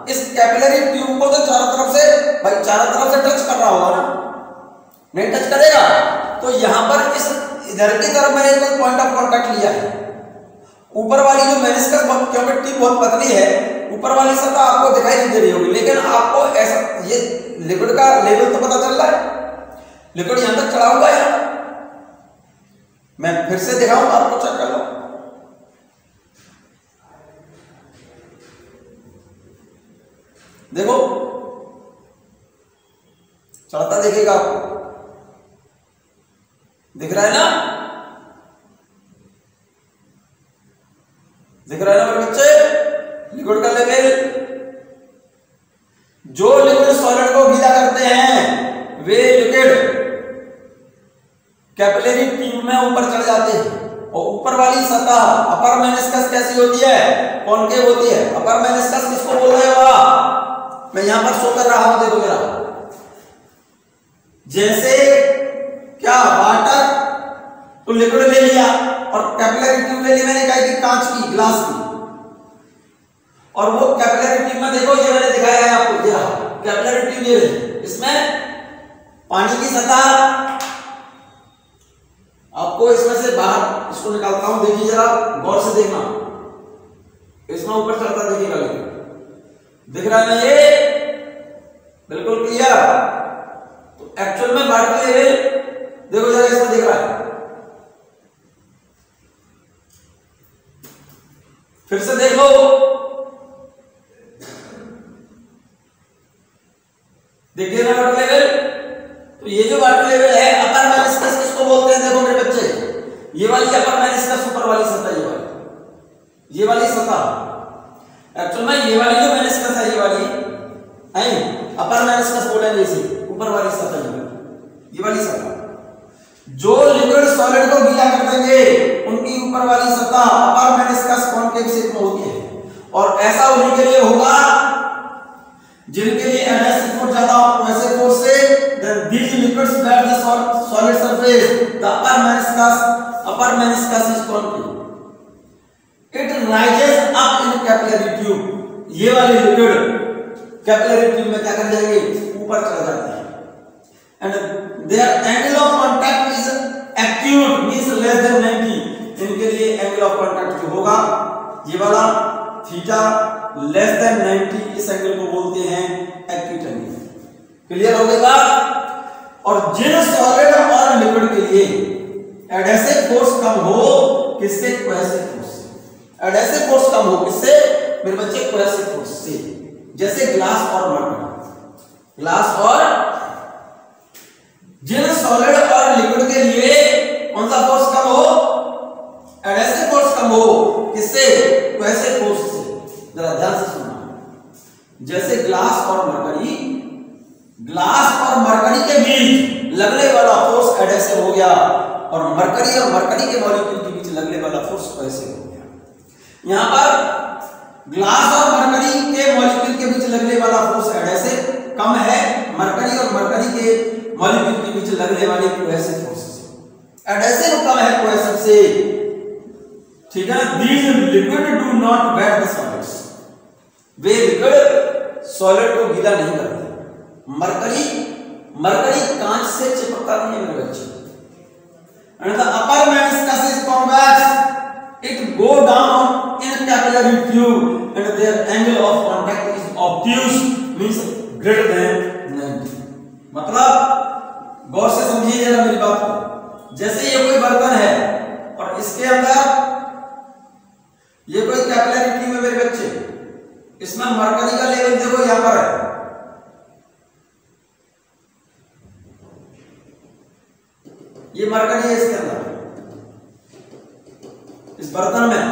[SPEAKER 1] इस कैपिलरी ट्यूब को तो चारों तरफ से भाई चारों तरफ से टच कर रहा होगा ना, नहीं टच करेगा? तो यहां पर इस इधर की तरफ मैंने एक पॉइंट ऑफ कांटेक्ट लिया है। ऊपर वाली जो मेनिस्कस, क्योंकि ट्यूब बहुत पतली है, ऊपर वाली सतह आपको दिखाई नहीं दे रही होगी, लेकिन आपको ऐसा ये लिक्विड का लेवल तो पता चल रहा है। लिक्विड यहां तक चढ़ा हुआ है। मैं फिर से दिखाऊंगा आपको, चेक कर लो। देखो चढ़ता देखिएगा आपको, दिख रहा है ना? दिख रहा है ना मेरे बच्चे? लिक्विड का लेवल, जो लिक्विड सॉलिड को गीला करते हैं वे लिक्विड कैपिलरी ट्यूब में ऊपर चढ़ जाते हैं। और ऊपर वाली सतह अपर मेनिस्कस कैसी होती है? कॉनकेव होती है। अपर मेनिस्कस किसको बोल रहे हो आप? मैं यहां पर शो कर रहा हूं, देखो जरा। जैसे क्या वाटर तो लिक्विड ले लिया और कैपिलरी ट्यूब ले ली मैंने, क्या की? कांच की, ग्लास की। और वो कैपिलरी ट्यूब में देखो, ये मैंने दिखाया है आपको, ये कैपिलरी ट्यूब, ये इसमें पानी की सतह, आपको इसमें से बाहर इसको निकालता हूं, देखिए जरा गौर से देखना, इसमें ऊपर चढ़ता देखिएगा, दिख रहा है ना? ये बिल्कुल क्लियर। तो एक्चुअल में वाटर लेवल देखो जरा, इसमें दिख रहा है। फिर से देख लो, देखिए ना वाटर लेवल। तो ये जो वाटर लेवल है, अपर मेनिस्कस किसको बोलते हैं? देखो मेरे बच्चे, ये वाली अपर मेनिस्कस, ऊपर वाली सतह, ये वाली सतह। एक्चुअल में ये वाली जो मेनिस्कस है, ये वाली है अपर मेनिस्कस बोलेंगे इसे, ऊपर वाली सतह, ये वाली सतह। जो लिक्विड सॉलिड को गीला कर देंगे उनकी ऊपर वाली सतह अपर मेनिस्कस कॉनकेव शेप में होती है। और ऐसा उन्हीं के लिए होगा जिनके लिए एडहेसिव फोर्स ज्यादा हो, वैसे फोर्स से these liquids bear the solid surface, the upper meniscus is concave. It rises up in capillary tube. ये वाले लिक्विड कैपिलरी ट्यूब में क्या कर जाएंगे? ऊपर चला जाते हैं। And their angle of contact is acute, means less than 90. इनके लिए एंगल ऑफ कांटेक्ट जो होगा ये वाला थीटा लेस देन 90, इस एंगल को बोलते हैं एक्यूट एंगल। क्लियर हो गई बात? और जिन सॉलिड और लिक्विड के लिए एडहेसिव फोर्स कम हो, किससे? कोहेसिव फोर्स से। एडहेसिव फोर्स कम हो किससे मेरे बच्चे? कोहेसिव फोर्स से। जैसे ग्लास और मरकरी। ग्लास और जिन सॉलिड और लिक्विड के लिए कौन सा फोर्स कम हो? एडहेसिव फोर्स कम हो किससे? कोहेसिव फोर्स से। जरा ध्यान से सुनना। जैसे ग्लास और मरकरी के बीच लगने वाला फोर्स एडहेसिव हो गया और मरकरी के मॉलिक्यूल के बीच लगने वाला फोर्स कोहेसिव हो गया। यहां पर ग्लास और मरकरी के मॉलिक्यूल के बीच लगने वाला फोर्स एडहेसिव कम है, मरकरी और मरकरी के मॉलिक्यूल के बीच लगने वाले कोहेसिव फोर्स से। एडहेसिव कम है कोहेसिव से, ठीक है। These liquid do not wet the solids. Way liquid solid को गीला नहीं करते। मरकरी कांच से चिपकता नहीं है मेरे बच्चे। And the upper meniscus is convex. It go down in capillary tube and their angle of contact is obtuse, means greater than 90. मतलब गौर से समझिए जरा मेरी बात को। जैसे ये कोई बर्तन है और इसके अंदर ये कोई कैपिलरी ट्यूब है मेरे बच्चे, इसमें मरकरी का लेवल देखो यहां पर है, ये मरकरी है इसके अंदर, इस बर्तन में।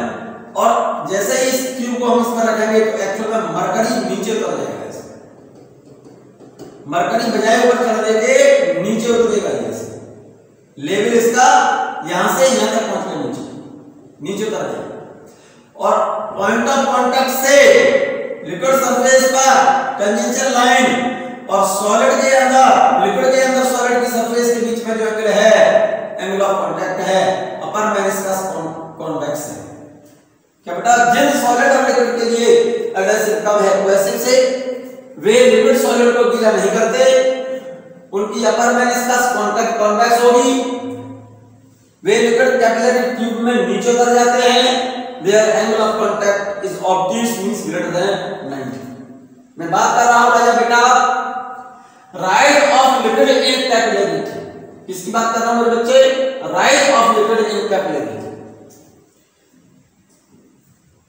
[SPEAKER 1] और जैसे इस को हम इस पर रखेंगे तो एक्चुअल में मरकरी नीचे उतर जाएगा। मरकरी बजाय ऊपर चढ़ने के नीचे उतरेगा। लेवल इसका यहां से यहां तक पहुंचने नीचे उतर जाएगा। और पॉइंट ऑफ कांटेक्ट से लिक्विड सरफेस पर टेंजेंशियल लाइन और सॉलिड के अंदर लिक्विड के अंदर सॉलिड की सरफेस के बीच में जो एंगल है एंगल ऑफ कांटेक्ट है अपर मेनिस्कस कॉन्वेक्स है। क्या बेटा, जिन सॉलिड और लिक्विड के लिए एडहेसिव कम है कोहेसिव से वे लिक्विड सॉलिड को गीला नहीं करते, उनकी अपर मेनिस्कस कांटेक्ट कॉन्वेक्स होगी, वे लिक्विड कैपिलरी ट्यूब में नीचे उतर जाते हैं, their angle of contact is obtuse means greater than 90। मैं बात कर रहा हूं राजा बेटा rise of liquid in capillary. किसकी बात कर रहा हूं मेरे बच्चे? Rise of liquid in capillary.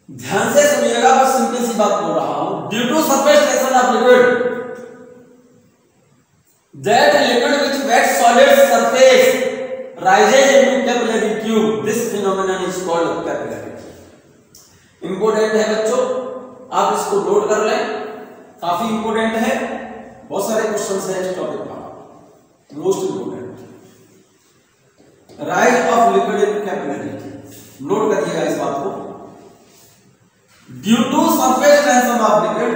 [SPEAKER 1] ध्यान से सुनिएगा, बस सिंपल सी बात बोल रहा हूं। Due to surface tension of liquid that liquid which wet solid surface rises into capillary tube, this phenomenon is called capillary। Important है बच्चों, आप इसको नोट कर लें, काफी इंपोर्टेंट है, बहुत सारे क्वेश्चंस हैं इस टॉपिक पर, most important. Rise of liquid in capillary, note करिएगा इस बात को। Due to surface tension of liquid,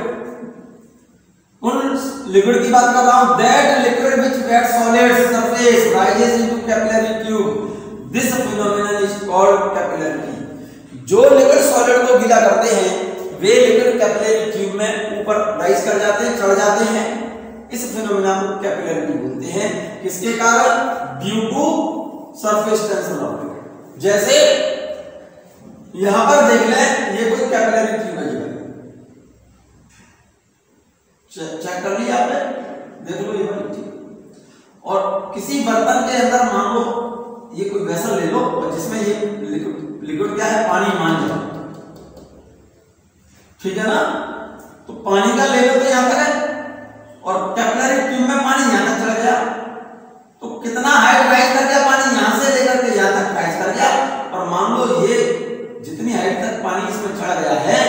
[SPEAKER 1] उन लिक्विड की बात कर रहा हूं, that liquid which wet solid surface rises into capillary tube, this phenomenon is called capillary. जो लिक्विड सॉलिड को गीला करते हैं वे लिक्विड कैपिलरी ट्यूब में ऊपर राइज कर जाते हैं, चढ़ जाते हैं, इस फिनोमेना को कैपिलरी बोलते हैं। किसके कारण? Due to surface tension of liquid. जैसे यहां पर देख लें, ये कोई कैपिलरी ट्यूब है, चेक कर लिया आपने, देख लो ये वाली चीज। और किसी बर्तन के अंदर मान लो ये कोई वेसल ले लो और जिसमें ये लिक्विड क्या है? पानी मान जाओ, ठीक है ना? तो पानी का लेवल तो यहां तक है और कैपिलरी ट्यूब में पानी यहां तक चला गया, तो कितना हाइट राइज कर गया? पानी यहां से लेकर के यहां तक राइज कर गया। और मान लो ये जितनी हाइट तक पानी इसमें चढ़ा गया है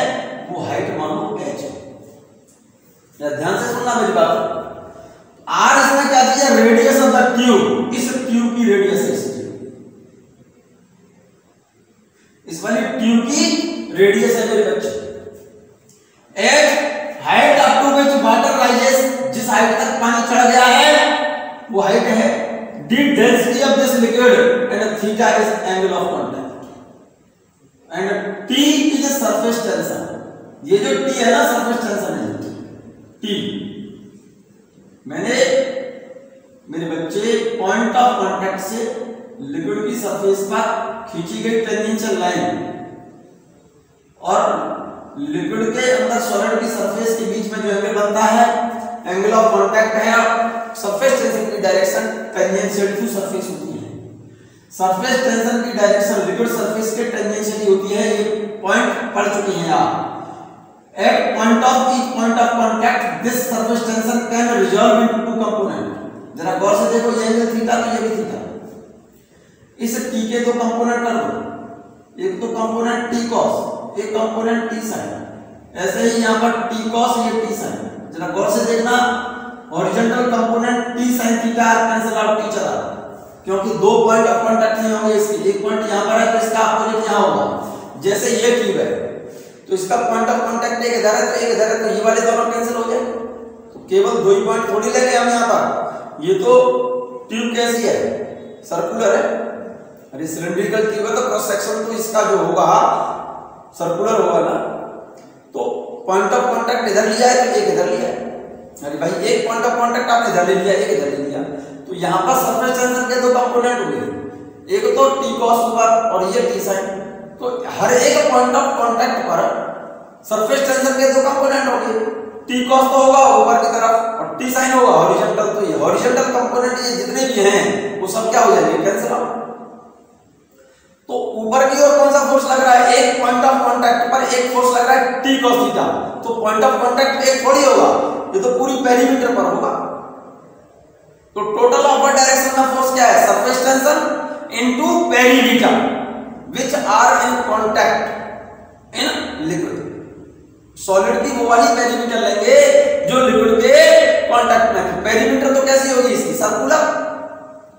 [SPEAKER 1] वो हाइट मान लो h। ध्यान से सुनना मेरी बात। आर इसमें क्या दिया? रेडियस ऑफ द ट्यूब, इस ट्यूब की रेडियस है, इस वाली ट्यूब की रेडियस है मेरे बच्चे। H height up to which water rises, जिस हाइट तक पानी चढ़ गया है वो हाइट है। D density of this liquid and theta is angle of contact and T is surface tension. ये जो टी है ना सरफेस टेंशन है टी। मैंने मेरे बच्चे पॉइंट ऑफ कांटेक्ट से लिक्विड की सरफेस पर खींची गई टेंजेंशियल लाइन और लिक्विड के अंदर सॉलिड की सरफेस के बीच में जो एंगल बनता है एंगल ऑफ कांटेक्ट है। सरफेस टेंशन की डायरेक्शन टेंजेंशियल टू सरफेस होती है। सरफेस टेंशन की डायरेक्शन लिक्विड सरफेस के टेंजेंशियली होती है। ये पॉइंट पढ़ चुके हैं आप। At point of each point of contact, this surface tension can resolve into two component। जरा गौर से देखो, ये एंगल थीटा तो ये भी थीटा। इस टी के दो कंपोनेंट कर दो, एक तो कंपोनेंट टी कॉस, एक कंपोनेंट टी साइन। ऐसे ही यहाँ पर टी कॉस, ये टी साइन। जरा गौर से देखना, horizontal component T sine theta cancel out teach out, क्योंकि दो पॉइंट ऑफ कांटेक्ट नहीं होंगे इसके। एक पॉइंट यहाँ पर है तो इसका अपोजिट यहाँ होगा। जैसे ये ट्यूब है तो इसका पॉइंट ऑफ कांटेक्ट एक इधर है तो एक इधर है, तो ये वाले दोनों कैंसिल हो जाएंगे। तो केवल दो ही पॉइंट थोड़ी लेंगे हम यहाँ पर। ये तो ट्यूब कैसी है? सर्कुलर है। अरे सिलिंड्रिकल ट्यूब है तो क्रॉस सेक्शन तो इसका जो होगा सर्कुलर होगा ना। तो पॉइंट ऑफ कांटेक्ट इधर लिया है तो एक इधर लिया है। अरे भाई एक पॉइंट ऑफ कांटेक्ट आपने इधर ले लिया, एक इधर ले लिया, तो यहाँ पर सरफेस टेंशन के दो कंपोनेंट हो गए, एक तो टी कॉस ऊपर और ये टी साइन। तो हर एक पॉइंट ऑफ कांटेक्ट पर सरफेस टेंशन के दो कंपोनेंट होंगे। टी कॉस तो होगा ऊपर की तरफ और टी साइन होगा हॉरिजॉन्टल। तो ये हॉरिजॉन्टल कंपोनेंट ये जितने भी हैं वो सब क्या हो जाएंगे? Cancel out. तो ऊपर की ओर कौन सा फोर्स लग रहा है? एक पॉइंट ऑफ कांटेक्ट पर एक फोर्स लग रहा है टी कॉस थीटा। तो पॉइंट ऑफ कांटेक्ट एक थोड़ी होगा, ये तो पूरी पेरीमीटर पर होगा। तो टोटल अपर डायरेक्शन में फोर्स क्या है? Surface tension into perimeter which are in contact in liquid। Solid की वो वाली पेरीमीटर लेंगे जो लिक्विड के कांटेक्ट में है। पेरीमीटर तो कैसी होगी इसकी, सर्कुलर।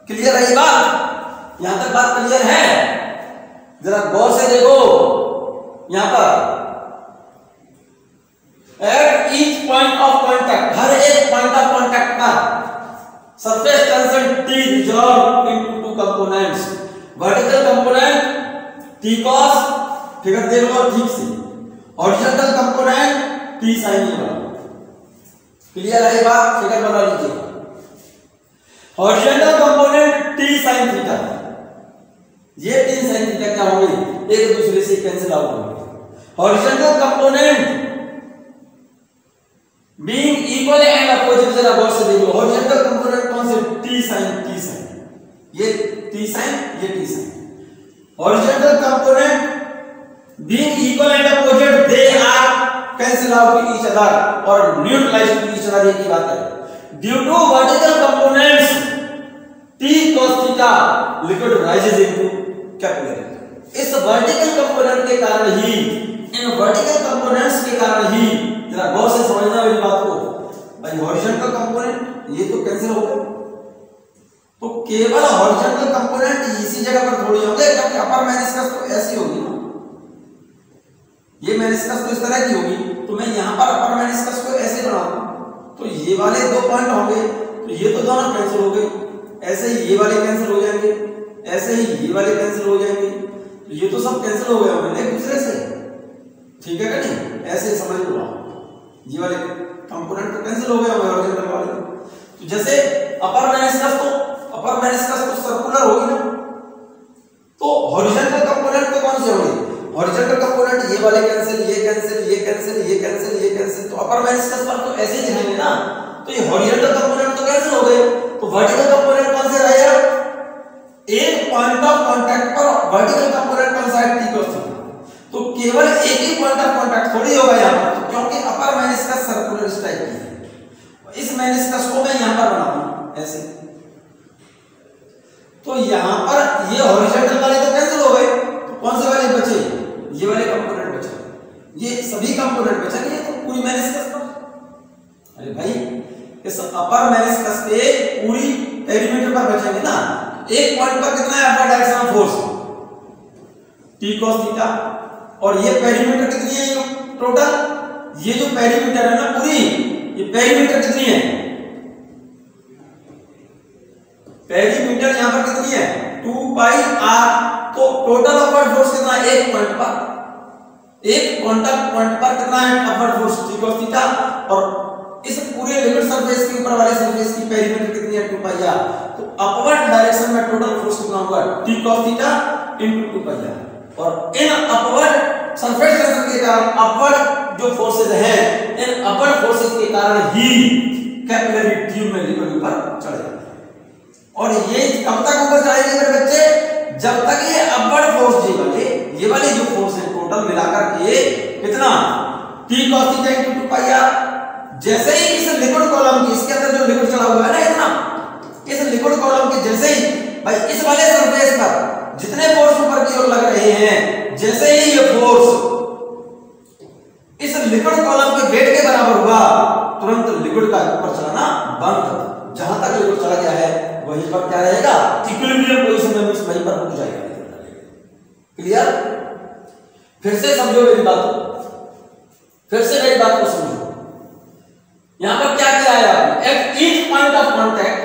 [SPEAKER 1] क्लियर है ये बात? यहां तक बात क्लियर है? जरा गौर से देखो यहां पर, at each point of contact, हर एक पॉइंट ऑफ कांटेक्ट पर surface tension T resolve into two components. Vertical component T cos, figure देख लो ठीक से, हॉरिजॉन्टल कंपोनेंट T sin ये वाला। क्लियर है ये बात? फिगर बना लीजिए। Horizontal component T sin theta, ये T sin थीटा क्या होंगे, एक दूसरे से कैंसिल आउट होंगे। Horizontal component being equal and opposite, जरा गौर से देखो हॉरिजॉन्टल कंपोनेंट कौन से, T sin, ये T sin, ये T sin। Horizontal component being equal and opposite, they are cancel out each other और न्यूट्रलाइज ईच अदर, ये की बात है। Due to vertical components T cos theta, liquid rises into capillary. इस vertical component के कारण ही, in vertical components के कारण ही, जरा गौर से समझना मेरी बात को भाई, हॉरिजॉन्टल कंपोनेंट ये तो कैंसिल हो गए, तो केवल हॉरिजॉन्टल कंपोनेंट इसी जगह पर थोड़ी होंगे, क्योंकि अपर मेनिस्कस तो ऐसी होगी ना, ये मेनिस्कस तो इस तरह की होगी, तो मैं यहां पर अपर मेनिस्कस को ऐसे बनाऊं तो ये वाले दो पॉइंट होंगे, तो ये तो दोनों कैंसिल हो गए, ऐसे ही ये वाले कैंसिल हो जाएंगे, ऐसे ही ये वाले कैंसिल हो जाएंगे, तो ये तो सब कैंसिल हो गए होंगे एक दूसरे से। ठीक है कि नहीं? ऐसे समझ लो, ये वाले कंपोनेंट तो कैंसिल हो गए होंगे हॉरिजॉन्टल वाले। तो जैसे अपर मेनिस्कस तो सर्कुलर होगी ना, तो हॉरिजॉन्टल कंपोनेंट तो कौन से होंगे, हॉरिजॉन्टल कंपोनेंट ये वाले कैंसिल, ये कैंसिल, ये कैंसिल, ये कैंसिल, ये कैंसिल, तो अपर मेनिस्कस पर तो ऐसे ही रहेंगे ना, तो ये हॉरिजॉन्टल कंपोनेंट तो कैंसिल हो गए, तो वर्टिकल कंपोनेंट कौन से रहेगा, एक पॉइंट ऑफ कांटेक्ट पर वर्टिकल कंपोनेंट कौन सा है, T cos थीटा। तो केवल एक ही पॉइंट ऑफ कांटेक्ट थोड़ी होगा यहां पर, क्योंकि अपर मेनिस्कस सर्कुलर इस टाइप की है। इस मेनिस्कस को मैं यहां पर बनाऊंगा ऐसे, तो यहां पर ये हॉरिजॉन्टल वाले तो कैंसिल हो गए, तो कौन से वाले बचे, ये वाले कंपोनेंट बचे, ये सभी कंपोनेंट बचेंगे तो पूरी मेनिस्कस पर। अरे भाई इस अपर मेनिस्कस पे पूरी पेरीमीटर पर बचेंगे ना, एक पॉइंट पर कितना है upper direction of force T cos theta, और ये पेरीमीटर कितनी है टोटल, ये जो पेरीमीटर है ना पूरी, ये पेरीमीटर कितनी है, पेरीमीटर यहां पर कितनी है 2 पाई r, तो टोटल अपवर्ड फोर्स कितना है, एक पॉइंट पर, एक कांटेक्ट पॉइंट पर कितना है upward force T cos theta, और इस पूरे लिमिट सरफेस के ऊपर वाले सरफेस की पेरीमीटर कितनी है 2 पाई r, तो अपवर्ड डायरेक्शन में टोटल फोर्स कितना होगा T cos theta into 2 pi r, और इन अपवर्ड सरफेस टेंशन के कारण अपवर्ड जो फोर्सेज हैं, इन अपवर्ड फोर्सेज के कारण ही कैपिलरी ट्यूब में लिक्विड ऊपर चढ़ जाता है। और ये कब तक ऊपर चढ़ेगी मेरे बच्चे, जब तक ये अपवर्ड फोर्स ये वाले जो फोर्स है टोटल मिलाकर के कितना T cos theta into 2 pi r, जैसे ही इस लिक्विड कॉलम की, इसके अंदर जो लिक्विड चढ़ा हुआ है ना इतना, इस लिक्विड कॉलम के जैसे ही भाई इस वाले सरफेस पर जितने फोर्स ऊपर की ओर लग रहे हैं, जैसे ही ये फोर्स इस लिक्विड कॉलम के वेट के बराबर हुआ, तुरंत लिक्विड का ऊपर चलाना बंद, जहां तक लिक्विड चला गया है वहीं पर क्या रहेगा, इक्विलिब्रियम पोजीशन में वहीं पर रुक जाएगा। क्लियर? फिर से समझो मेरी बात को, फिर से मेरी बात को समझो। यहां पर क्या किया है आपने, eight each point of contact,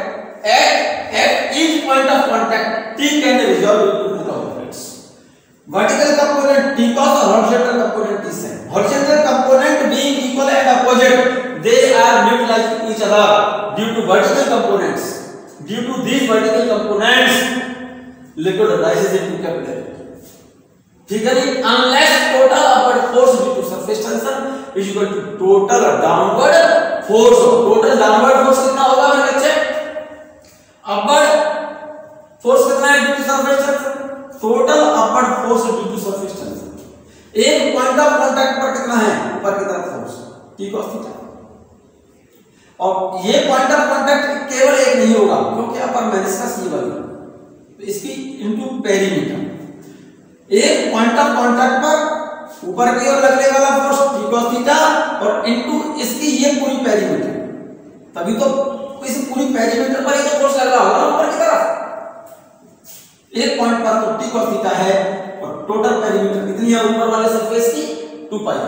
[SPEAKER 1] eight each point of contact T can resolve into two components, vertical component T cos और horizontal component T sin. Horizontal component being equal and opposite, they are neutralized to each other due to vertical components. Due to these vertical components, liquid rises into capillary. ठीक है नहीं? Unless total upward force due to surface tension is equal to total downward force. Total downward force कितना होगा मेरे बच्चे? upward force कितना है due to surface tension, total upward force due to surface tension. एक पॉइंट ऑफ कांटेक्ट पर कितना है ऊपर की तरफ फोर्स T cos थीटा, और ये पॉइंट ऑफ कांटेक्ट केवल एक नहीं होगा क्योंकि अपर मेनिस्कस ये वाली, तो इसकी इनटू पेरीमीटर, एक पॉइंट ऑफ कांटेक्ट पर ऊपर की ओर लगने वाला फोर्स T cos थीटा और इनटू इसकी ये पूरी पेरीमीटर, तभी तो इस पूरी पेरीमीटर पर ही तो फोर्स लग रहा होगा ना ऊपर की तरफ। एक पॉइंट पर तो t cos थीटा है और टोटल पेरीमीटर कितनी है ऊपर वाले सरफेस की 2 पाई,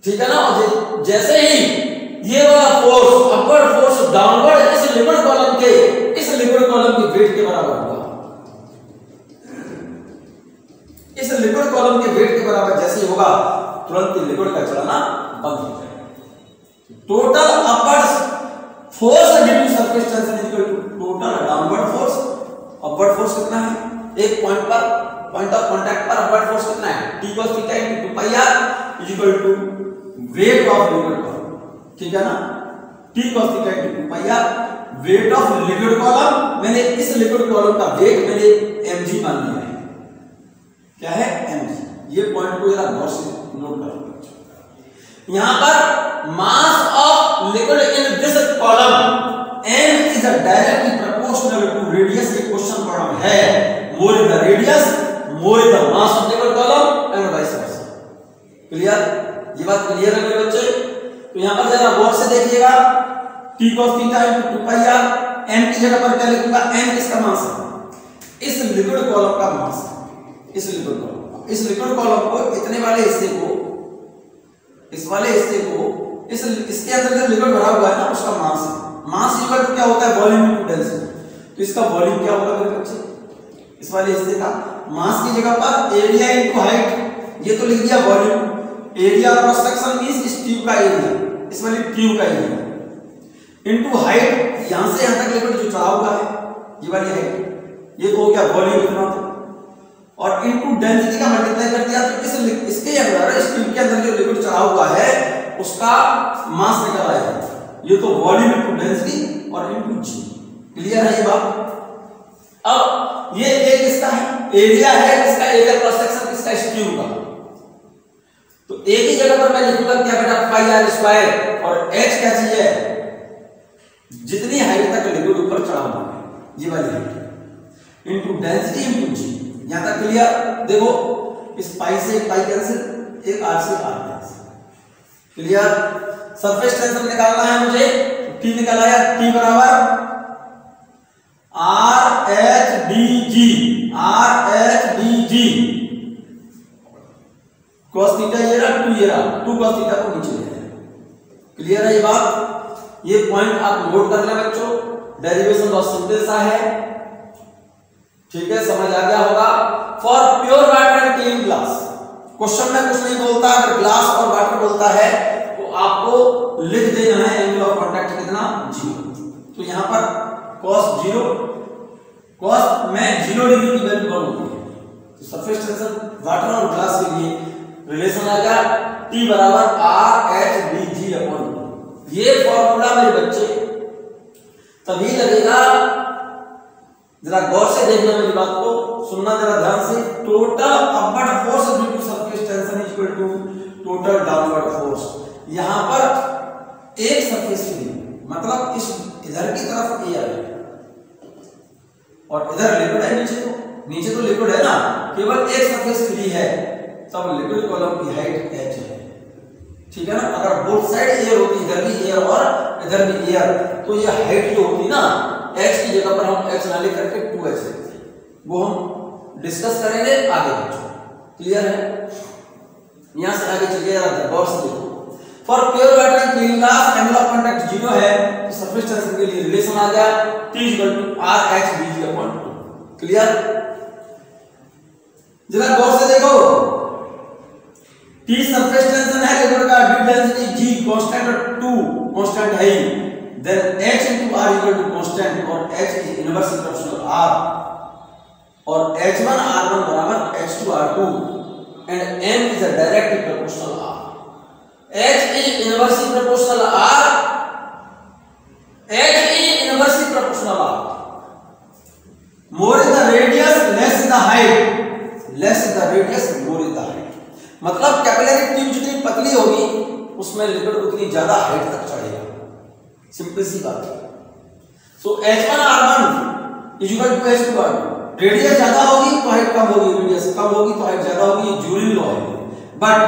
[SPEAKER 1] ठीक है ना। और जैसे ही ये वाला फोर्स अपवर्ड फोर्स डाउनवर्ड इस लिक्विड कॉलम के वेट के बराबर होगा, इस लिक्विड कॉलम के वेट के बराबर जैसे ही होगा तुरंत ही लिक्विड का चलना बंद हो जाएगा। Total upward force due to surface tension is equal to total downward force. Upward force कितना है, एक पॉइंट पर पॉइंट ऑफ कांटेक्ट पर अपवर्ड फोर्स कितना है, t cos theta into 2 pi r is equal to weight of liquid column, ठीक है ना। t cos theta into 2 pi r weight of liquid column, मैंने इस लिक्विड कॉलम का वेट मैंने mg मान लिया है, क्या है mg। ये पॉइंट को जरा गौर से नोट करो। यहां पर mass of liquid in this column m is directly proportional to radius, ये क्वेश्चन प्रॉब्लम है। more is the radius, more is the mass of liquid column and vice versa। Clear, ये बात क्लियर है मेरे बच्चे। तो यहां पर जरा गौर से देखिएगा, t cos theta into 2 pi r, m की जगह पर क्या लिखूंगा, m किसका मास है, इस लिक्विड कॉलम का मास है, इस लिक्विड कॉलम को इतने वाले हिस्से को, इस वाले हिस्से को, इसके अंदर जो लिक्विड भरा हुआ है ना उसका मास है। मास इक्वल टू क्या होता है, वॉल्यूम इनटू डेंसिटी। तो इसका वॉल्यूम क्या होगा मेरे बच्चे, इस वाले हिस्से का मास की जगह पर एरिया इनटू हाइट, ये तो लिख दिया volume. Area cross section means इस ट्यूब का एरिया, इस वाली ट्यूब का एरिया इनटू हाइट, यहां से यहां तक लिक्विड जो चढ़ा हुआ है ये वाली हाइट, ये तो हो गया वॉल्यूम इतना, और इनटू डेंसिटी का मल्टीप्लाई कर दिया तो इसके अंदर, इस ट्यूब के अंदर जो लिक्विड चढ़ा हुआ है उसका मास निकल आएगा। ये तो वॉल्यूम इनटू डेंसिटी और इनटू जी। क्लियर है ये बात। अब ये एक किसका है, एरिया है, इसका एरिया क्रॉस सेक्शन किसका, इस ट्यूब का। तो एक ही जगह पर मैं लिखूंगा क्या बेटा, पाई आर स्क्वायर, और h क्या चीज है, जितनी हाइट तक लिक्विड ऊपर चढ़ा हुआ है ये वाली हाइट, इनटू डेंसिटी इनटू जी। यहां तक क्लियर। देखो इस पाई से एक पाई कैंसिल, एक r से r cancel. Clear. Surface tension निकालना है मुझे, t निकाल आया, t बराबर r h d g, r h d g cos theta ये रहा, 2 ये रहा, 2 cos थीटा को नीचे ले आया। क्लियर है ये बात। ये पॉइंट आप नोट कर लें बच्चों, डेरिवेशन बहुत सिंपल सा है, ठीक है, समझ आ गया होगा। For pure water and clean glass, question में कुछ नहीं बोलता, अगर ग्लास और वाटर बोलता है तो आपको लिख देना है एंगल ऑफ कांटेक्ट कितना, 0। तो यहां पर cos 0, cos मैं 0 डिग्री की वैल्यू करूंगा, तो सरफेस टेंशन वाटर और ग्लास के लिए रिलेशन आ गया T बराबर R H D G upon. ये फॉर्मूला मेरे बच्चे तभी लगेगा, जरा गौर से देखना मेरी बात को, सुनना जरा ध्यान से। Total upward force due to surface tension is equal to total downward force. यहां पर एक सरफेस फ्री, मतलब इस इधर की तरफ एयर है और इधर लिक्विड है, नीचे तो लिक्विड है ना, केवल एक सरफेस फ्री है, तब लिक्विड कॉलम की हाइट h है, ठीक है ना। अगर बोथ साइड एयर होती, इधर भी एयर और इधर भी एयर, तो ये हाइट जो होती ना, h की जगह पर हम h ना लिख करके 2h लिखते, वो हम डिस्कस करेंगे आगे बच्चों। क्लियर है। यहां से आगे चलिए, जरा गौर से देखो। For pure water and clean glass angle of contact 0 है, तो सरफेस टेंशन के लिए रिलेशन आ गया T R H D G upon 2। Clear. जरा गौर से देखो, T सरफेस टेंशन है लिक्विड का, ड्यू डेंसिटी G कांस्टेंट और 2 कांस्टेंट है ही, then H into R equal to constant और H is inversely proportional R, और H1 R1 बराबर H2 R2 and M is a directly proportional R। H is inversely proportional R, H is inversely proportional R। More is the radius, less is the height, less is the radius, more is the height। मतलब capillary tube जितनी पतली होगी उसमें liquid उतनी ज्यादा height तक चढ़ेगा, simple सी बात है। So H1 R1 is equal to H2 R2। Radius ज्यादा होगी तो हाइट कम होगी, रेडियस कम होगी तो हाइट ज्यादा होगी, ड्यूरिंग लॉ है। But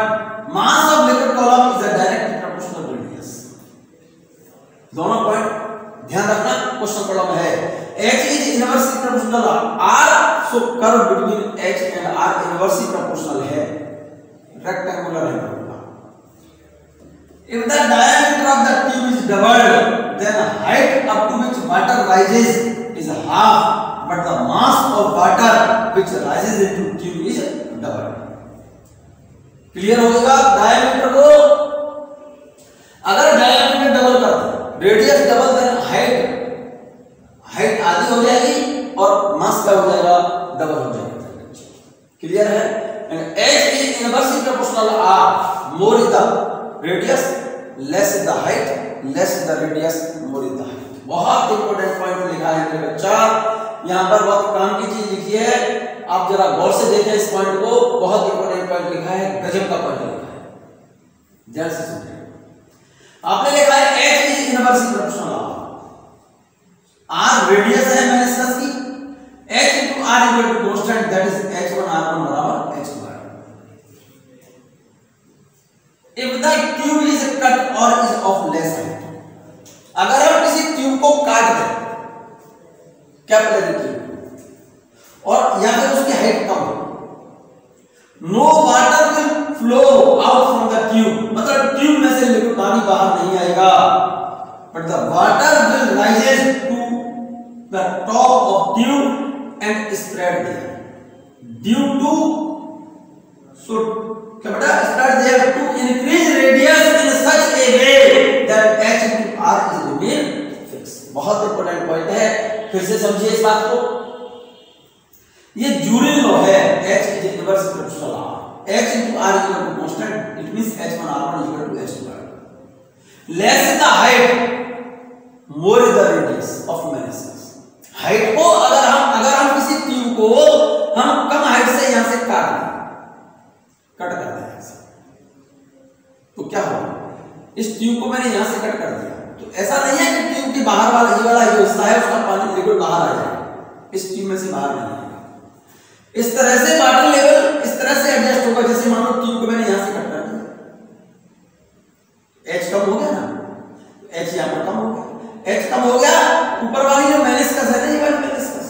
[SPEAKER 1] mass of liquid column is a direct proportional radius. दोनों पॉइंट ध्यान रखना, क्वेश्चन प्रॉब्लम है। H is inversely proportional R, so curve between H and R inversely proportional है, rectangular है। If the diameter of the tube is doubled, then height up to which water rises is half, but the mass of water which rises into tube is doubled। Clear होगा? Diameter को अगर diameter double कर दे, radius double, then height आधी हो जाएगी और मास का हो जाएगा डबल हो जाएगा। क्लियर है? And H is inversely proportional R, more is the radius, less is the height, less is the radius, more is the height। बहुत इंपॉर्टेंट पॉइंट लिखा है मेरे बच्चा, यहाँ पर बहुत काम की चीज लिखी है, आप जरा गौर से देखें इस पॉइंट को, बहुत इंपॉर्टेंट पॉइंट लिखा है, गजब का पॉइंट लिखा है, ध्यान से सुनिए। आपने लिखा है H is inversely proportional R, R radius है मेनिस्कस की, H into R equal to constant, that is H1 R1 बराबर H2 R2। If the tube is cut or is of less height, अगर हम किसी ट्यूब को काट दें, capillary tube, और या फिर उसकी हाइट कम हो, no water will flow out from the tube, मतलब ट्यूब में से लिक्विड पानी बाहर नहीं आएगा, but the water will rises to the top of tube and spread there due to, so क्या बेटा, spread there to increase radius in such a way that H into R is remain fixed। बहुत important point है, फिर से समझिए इस बात को। ये जूरी लॉ है, H is inversely proportional R, H into R is equal to constant, it means H1 R1 is equal to H2 R2। less is the height, more is the radius of meniscus। Height को अगर हम किसी tube को हम कम height से यहां से cut कर दें तो क्या होगा? इस ट्यूब को मैंने यहां से कट कर दिया, तो ऐसा नहीं है कि ट्यूब के बाहर वाला ये वाला जो हिस्सा है उसका पानी लिक्विड बाहर आ जाए, इस ट्यूब में से बाहर नहीं आएगा। इस तरह से वाटर लेवल इस तरह से एडजस्ट होगा, जैसे मान लो ट्यूब को मैंने यहां से कट कर दिया, H कम हो गया ना, H यहां पर कम हो गया, H कम हो गया, ऊपर वाली जो मेनिस्कस है ना, ये वाली मेनिस्कस,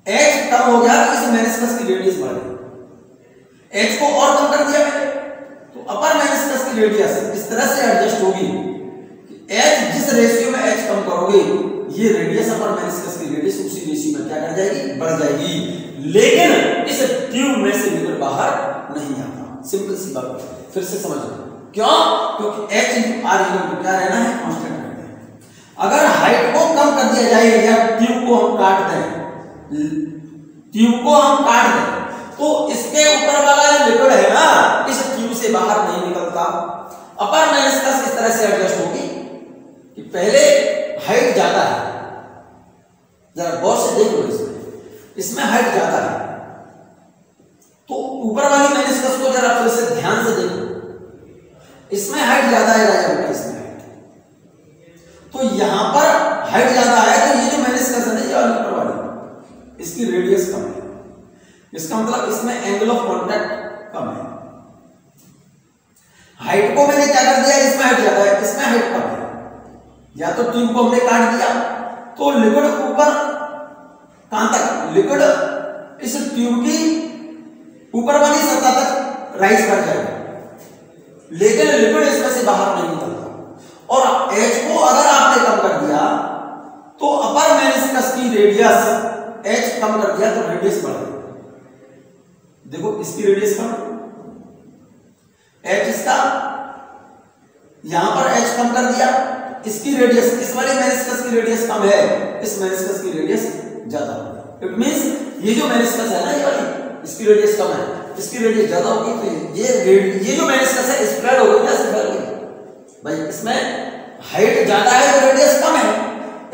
[SPEAKER 1] H कम हो गया तो इस मेनिस्कस की रेडियस बढ़ गई, H को और कम कर दिया मैंने, तो अपर मेनिस्कस की रेडियस इस तरह से एडजस्ट होगी कि H जिस रेशियो में H कम करोगे, ये रेडियस अपर मेनिस्कस की रेडियस उसी रेशियो में क्या कर जाएगी? बढ़ जाएगी। लेकिन इस ट्यूब में से लिक्विड बाहर नहीं आता। सिंपल सी बात, फिर से समझ लो क्यों? क्योंकि H into R equal to क्या रहना है? कांस्टेंट रहना है। अगर हाइट को कम कर दिया जाए या ट्यूब को हम काट दें, तो इसके ऊपर वाला जो लिक्विड है ना, इस ट्यूब से बाहर नहीं निकलता। अपर मेनिस्कस इस तरह से एडजस्ट होगी कि पहले हाइट ज्यादा है, जरा गौर से देख लो, इसमें हाइट ज्यादा है, तो ऊपर वाली मेनिस्कस को जरा फिर से ध्यान से देखो, इसमें हाइट ज्यादा है राजा बेटा, इसमें हाइट, तो यहां पर हाइट ज्यादा है, तो ये जो मेनिस्कस है ना, ये वाली ऊपर वाली, इसकी रेडियस कम है, इसका मतलब इसमें एंगल ऑफ कांटेक्ट कम है। हाइट को मैंने क्या कर दिया? इसमें हाइट ज्यादा है, इसमें हाइट कम है, या तो ट्यूब को हमने काट दिया तो लिक्विड ऊपर कहां तक? लिक्विड इस ट्यूब की ऊपर वाली सतह तक राइज कर जाएगा, लेकिन लिक्विड इसमें से बाहर नहीं निकलता। और H को अगर आपने कम कर दिया तो अपर मेनिस्कस की रेडियस H कम कर दिया तो रेडियस बढ़ गई। देखो इसकी रेडियस कम, H इसका, यहां पर H कम कर दिया, इसकी रेडियस, इस वाले मेनिस्कस की रेडियस कम है, इस मेनिस्कस की रेडियस ज्यादा होगी। इट मींस ये जो मेनिस्कस है ना, ये वाली, इसकी रेडियस कम है, इसकी रेडियस ज्यादा होगी, तो ये जो मेनिस्कस है स्प्रेड हो गई ना, स्प्रेड हो गई भाई। इसमें हाइट ज्यादा है तो रेडियस कम है,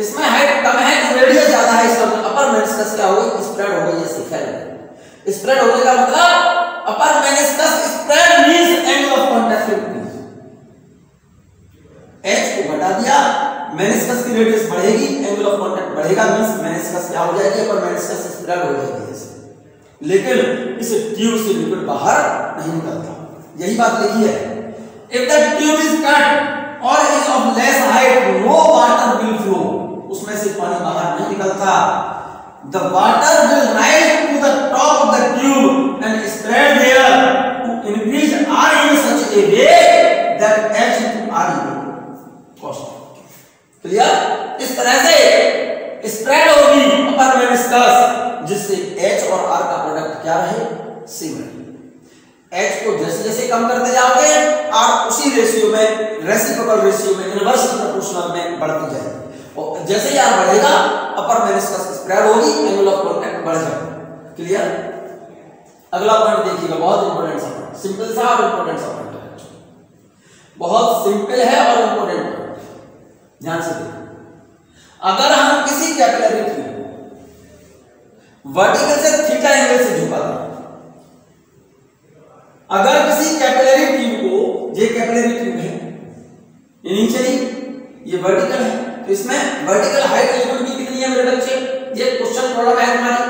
[SPEAKER 1] इसमें हाइट कम है तो रेडियस ज्यादा है, इसका अपर मेनिस्कस क्या हो गई? स्प्रेड हो गई, ऐसे फैल गई। स्प्रेड होने का मतलब upper meniscus spread means angle of contact increase. H को घटा दिया, मेनिस्कस की रेडियस बढ़ेगी, एंगल ऑफ कांटेक्ट बढ़ेगा, मींस मेनिस्कस क्या हो जाएगी? अपर मेनिस्कस स्प्रेड हो जाएगी ऐसे। लेकिन इस ट्यूब से लिक्विड बाहर नहीं निकलता। यही बात लिखी है। If the tube is cut और is of less height, no water will flow, उसमें से पानी बाहर नहीं निकलता। The water will rise to the top of the tube and spread there to increase R in such a way that H into R equal cost. Clear? इस तरह से spread होगी अपर मेनिस्कस, जिससे H और R का product क्या रहे? Same रहे। H को जैसे जैसे कम करते जाओगे R उसी रेशियो में, रेसिप्रोकल रेशियो में, इनवर्स प्रोपोर्शनल में बढ़ती जाएगी। और जैसे ही R बढ़ेगा अपर मेनिस्कस स्प्रेड होगी, एंगल ऑफ कांटेक्ट बढ़ जाएगा। क्लियर? अगला पॉइंट देखिएगा, बहुत इंपॉर्टेंट सा पॉइंट, सिंपल सा और इंपॉर्टेंट सा पॉइंट है, बहुत सिंपल है और इंपॉर्टेंट पॉइंट, ध्यान से देखिए। अगर हम किसी कैपिलरी ट्यूब को वर्टिकल से थीटा एंगल से झुका दें, अगर किसी कैपिलरी ट्यूब को, ये कैपिलरी ट्यूब है, इनिशियली ये वर्टिकल है, तो इसमें वर्टिकल हाइट लिक्विड की कितनी है मेरे बच्चे? ये क्वेश्चन प्रॉब्लम है हमारी।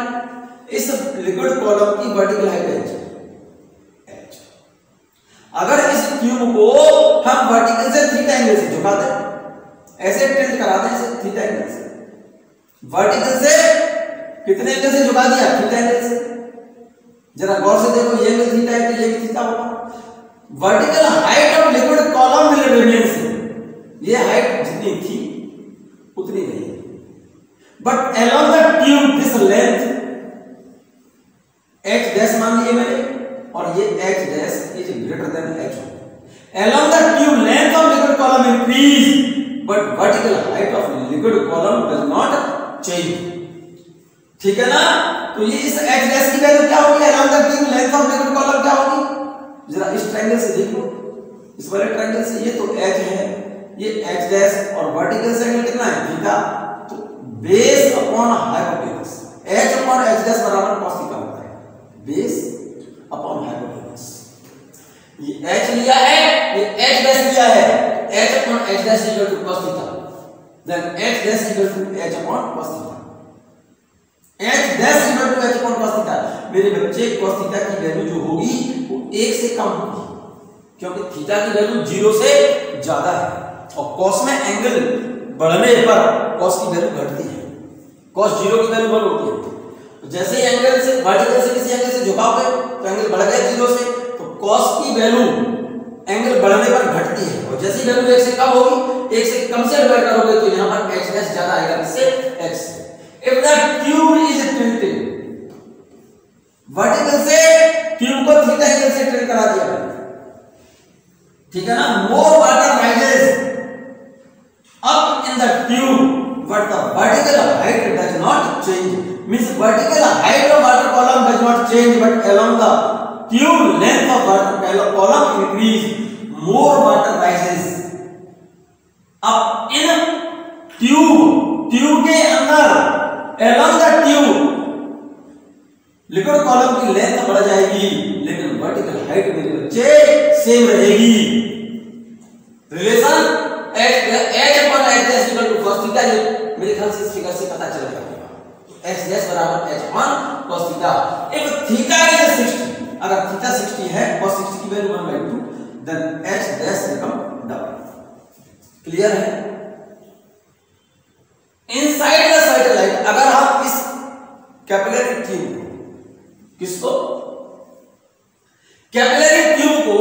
[SPEAKER 1] इस लिक्विड कॉलम की वर्टिकल हाइट है h। अगर इस ट्यूब को हम वर्टिकल से थीटा एंगल से झुका दें, ऐसे टिल्ट करा दें, इसे थीटा एंगल से, वर्टिकल से कितने एंगल से झुका दिया? थीटा एंगल से। जरा गौर से देखो, ये एंगल थीटा है तो ये थीटा होगा। Vertical height of liquid column will remain same, ये हाइट जितनी थी उतनी नहीं है, but along the tube this length h dash मान लिया मैंने, और ये h dash is greater than h। Along the tube length of liquid column increase, but vertical height of liquid column does not change. ठीक है ना? तो ये इस h डैश की वैल्यू क्या होगी? Along the tube length of liquid column क्या होगी? जरा इस ट्रायंगल से देख लो, इस वाले ट्रायंगल से, ये तो h है, ये h डैश, और वर्टिकल से एंगल कितना है? थीटा। तो base upon hypotenuse, h upon h dash बराबर cos थीटा होता है, बेस अपॉन हाइपोटेनस। ये h लिया है, ये h डैश लिया है, h upon h dash equal to cos theta, then h dash equal to h upon cos theta, h dash equal to h upon cos theta. मेरे बच्चे cos theta की value जो होगी वो 1 से कम होगी, क्योंकि थीटा की वैल्यू 0 से ज्यादा है, और cos में एंगल बढ़ने पर cos की वैल्यू घटती है, cos 0 की वैल्यू 1 होती है। तो जैसे ही एंगल से वर्टिकल से किसी एंगल से झुकाओगे तो एंगल बढ़ गया 0 से, तो cos की वैल्यू एंगल बढ़ने पर घटती है, और जैसे ही वैल्यू 1 से कम होगी, 1 से कम से डिवाइड करोगे तो यहां पर h डैश ज्यादा आएगा, इससे x। If the tube is tilted, vertical से ट्यूब को थीटा एंगल से टिल्ट करा दिया, ठीक है ना? More water rises up in the tube but the vertical height does not change, means vertical height of water column does not change, but along the tube length of water column increase, more water rises up in tube के अंदर along the tube liquid column की length बढ़ जाएगी, लेकिन vertical height मेरे बच्चे same रहेगी। Relation h upon h dash equal to cos theta, मेरे ख्याल से इस फिगर से पता चल गया, h डैश बराबर h upon cos theta. If theta is 60, अगर थीटा 60 है, cos 60 की value 1/2, then h dash become double. Clear है? इनसाइड द सैटेलाइट, अगर हम इस कैपिलरी ट्यूब को, किसको? कैपिलरी ट्यूब को,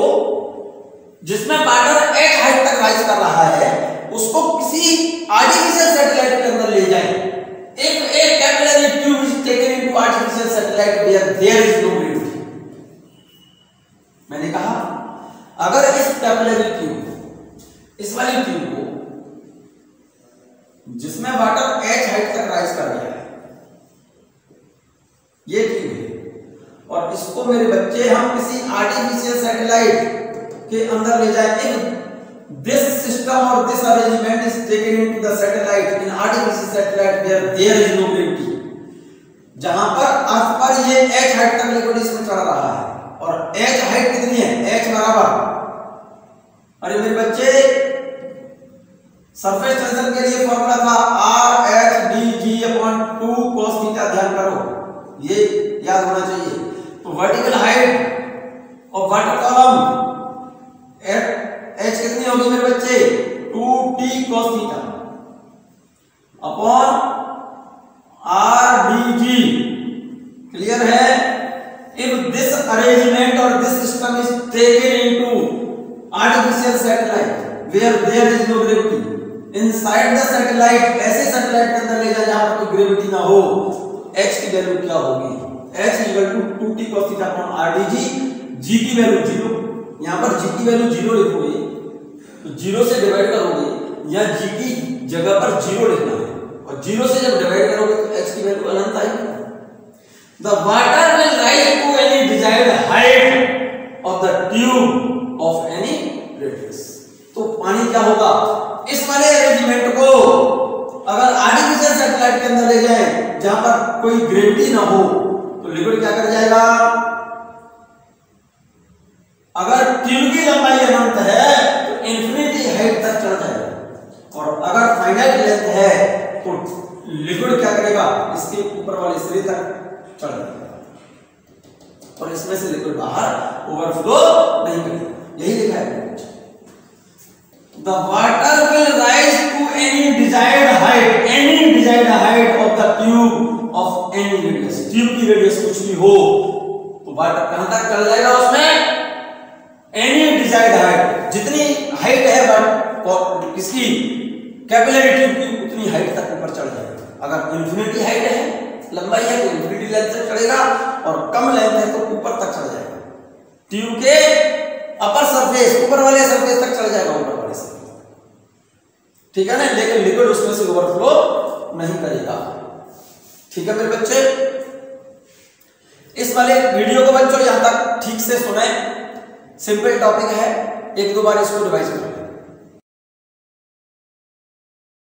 [SPEAKER 1] जिसमें वाटर h हाइट तक राइज कर रहा है, उसको किसी आर्टिफिशियल सैटेलाइट के अंदर ले जाएं। If a capillary tube is taken into artificial satellite where there is no gravity, मैंने कहा अगर इस कैपिलरी ट्यूब, इस वाली ट्यूब को, जिसमें वाटर h हाइट तक राइज कर रहा है, ये ट्यूब है, और इसको मेरे बच्चे हम किसी आर्टिफिशियल सैटेलाइट के अंदर ले जाएंगे, this system or this arrangement is taken into the satellite in artificial satellite where there is no gravity, जहां पर अर्थ पर ये h हाइट तक लिक्विड इसमें चढ़ रहा है, और h हाइट कितनी है? h बराबर, अरे मेरे बच्चे सरफेस टेंशन के लिए फॉर्मूला था r/dg/2 cos थीटा, ध्यान करो, ये याद होना चाहिए। तो vertical height of water column कितनी होगी मेरे बच्चे 2t cos theta upon RdG। Clear है? If this arrangement or this system is taken into artificial satellite where there is no gravity, inside the satellite, ऐसे सैटेलाइट के अंदर ले जाए जहां पर कोई ग्रेविटी ना हो, h की वैल्यू क्या होगी? h equal to 2t cos theta upon RdG। g की वैल्यू 0, यहां पर g की वैल्यू 0 लिखोगे तो 0 से डिवाइड करोगे, या g की जगह पर 0 लिखना है, और 0 से जब डिवाइड करोगे तो h की वैल्यू अनंत आएगी। The water will rise to any desired height of the tube of any radius। तो पानी क्या होगा? इस वाले अरेंजमेंट को अगर आर्टिफिशियल सैटेलाइट के अंदर ले जाए जहां पर कोई ग्रेविटी ना हो तो लिक्विड क्या कर जाएगा? अगर ट्यूब की लंबाई अनंत है तो इंफिनिटी हाइट तक चढ़ जाएगा, और अगर फाइनाइट लेंथ है तो लिक्विड क्या करेगा? इसके ऊपर वाले सिरे तक चढ़ जाएगा, और इसमें से लिक्विड बाहर ओवरफ्लो नहीं करेगा। यही लिखा है। The water will rise to any desired height of the tube of any radius। Tube की रेडियस कुछ भी हो तो वाटर कहां तक चढ़ जाएगा? उसमें any desired height, जितनी हाइट है बट किसकी कैपिलरी ट्यूब की उतनी हाइट तक ऊपर चढ़ जाएगा। अगर इंफिनिटी हाइट है, लंबाई है तो इंफिनिटी लेंथ तक चढ़ेगा, और कम लेंथ है तो ऊपर तक चढ़ जाएगा। ट्यूब के अपर सरफेस, ऊपर वाले सरफेस तक चढ़ जाएगा, ऊपर वाले सरफेस, ठीक है ना? लेकिन लिक्विड उसमें से ओवरफ्लो नहीं करेगा। ठीक है मेरे बच्चे? इस वाले वीडियो को बच्चों यहां तक ठीक से सुने, सिंपल टॉपिक है, एक दो बार इसको रिवाइज करें।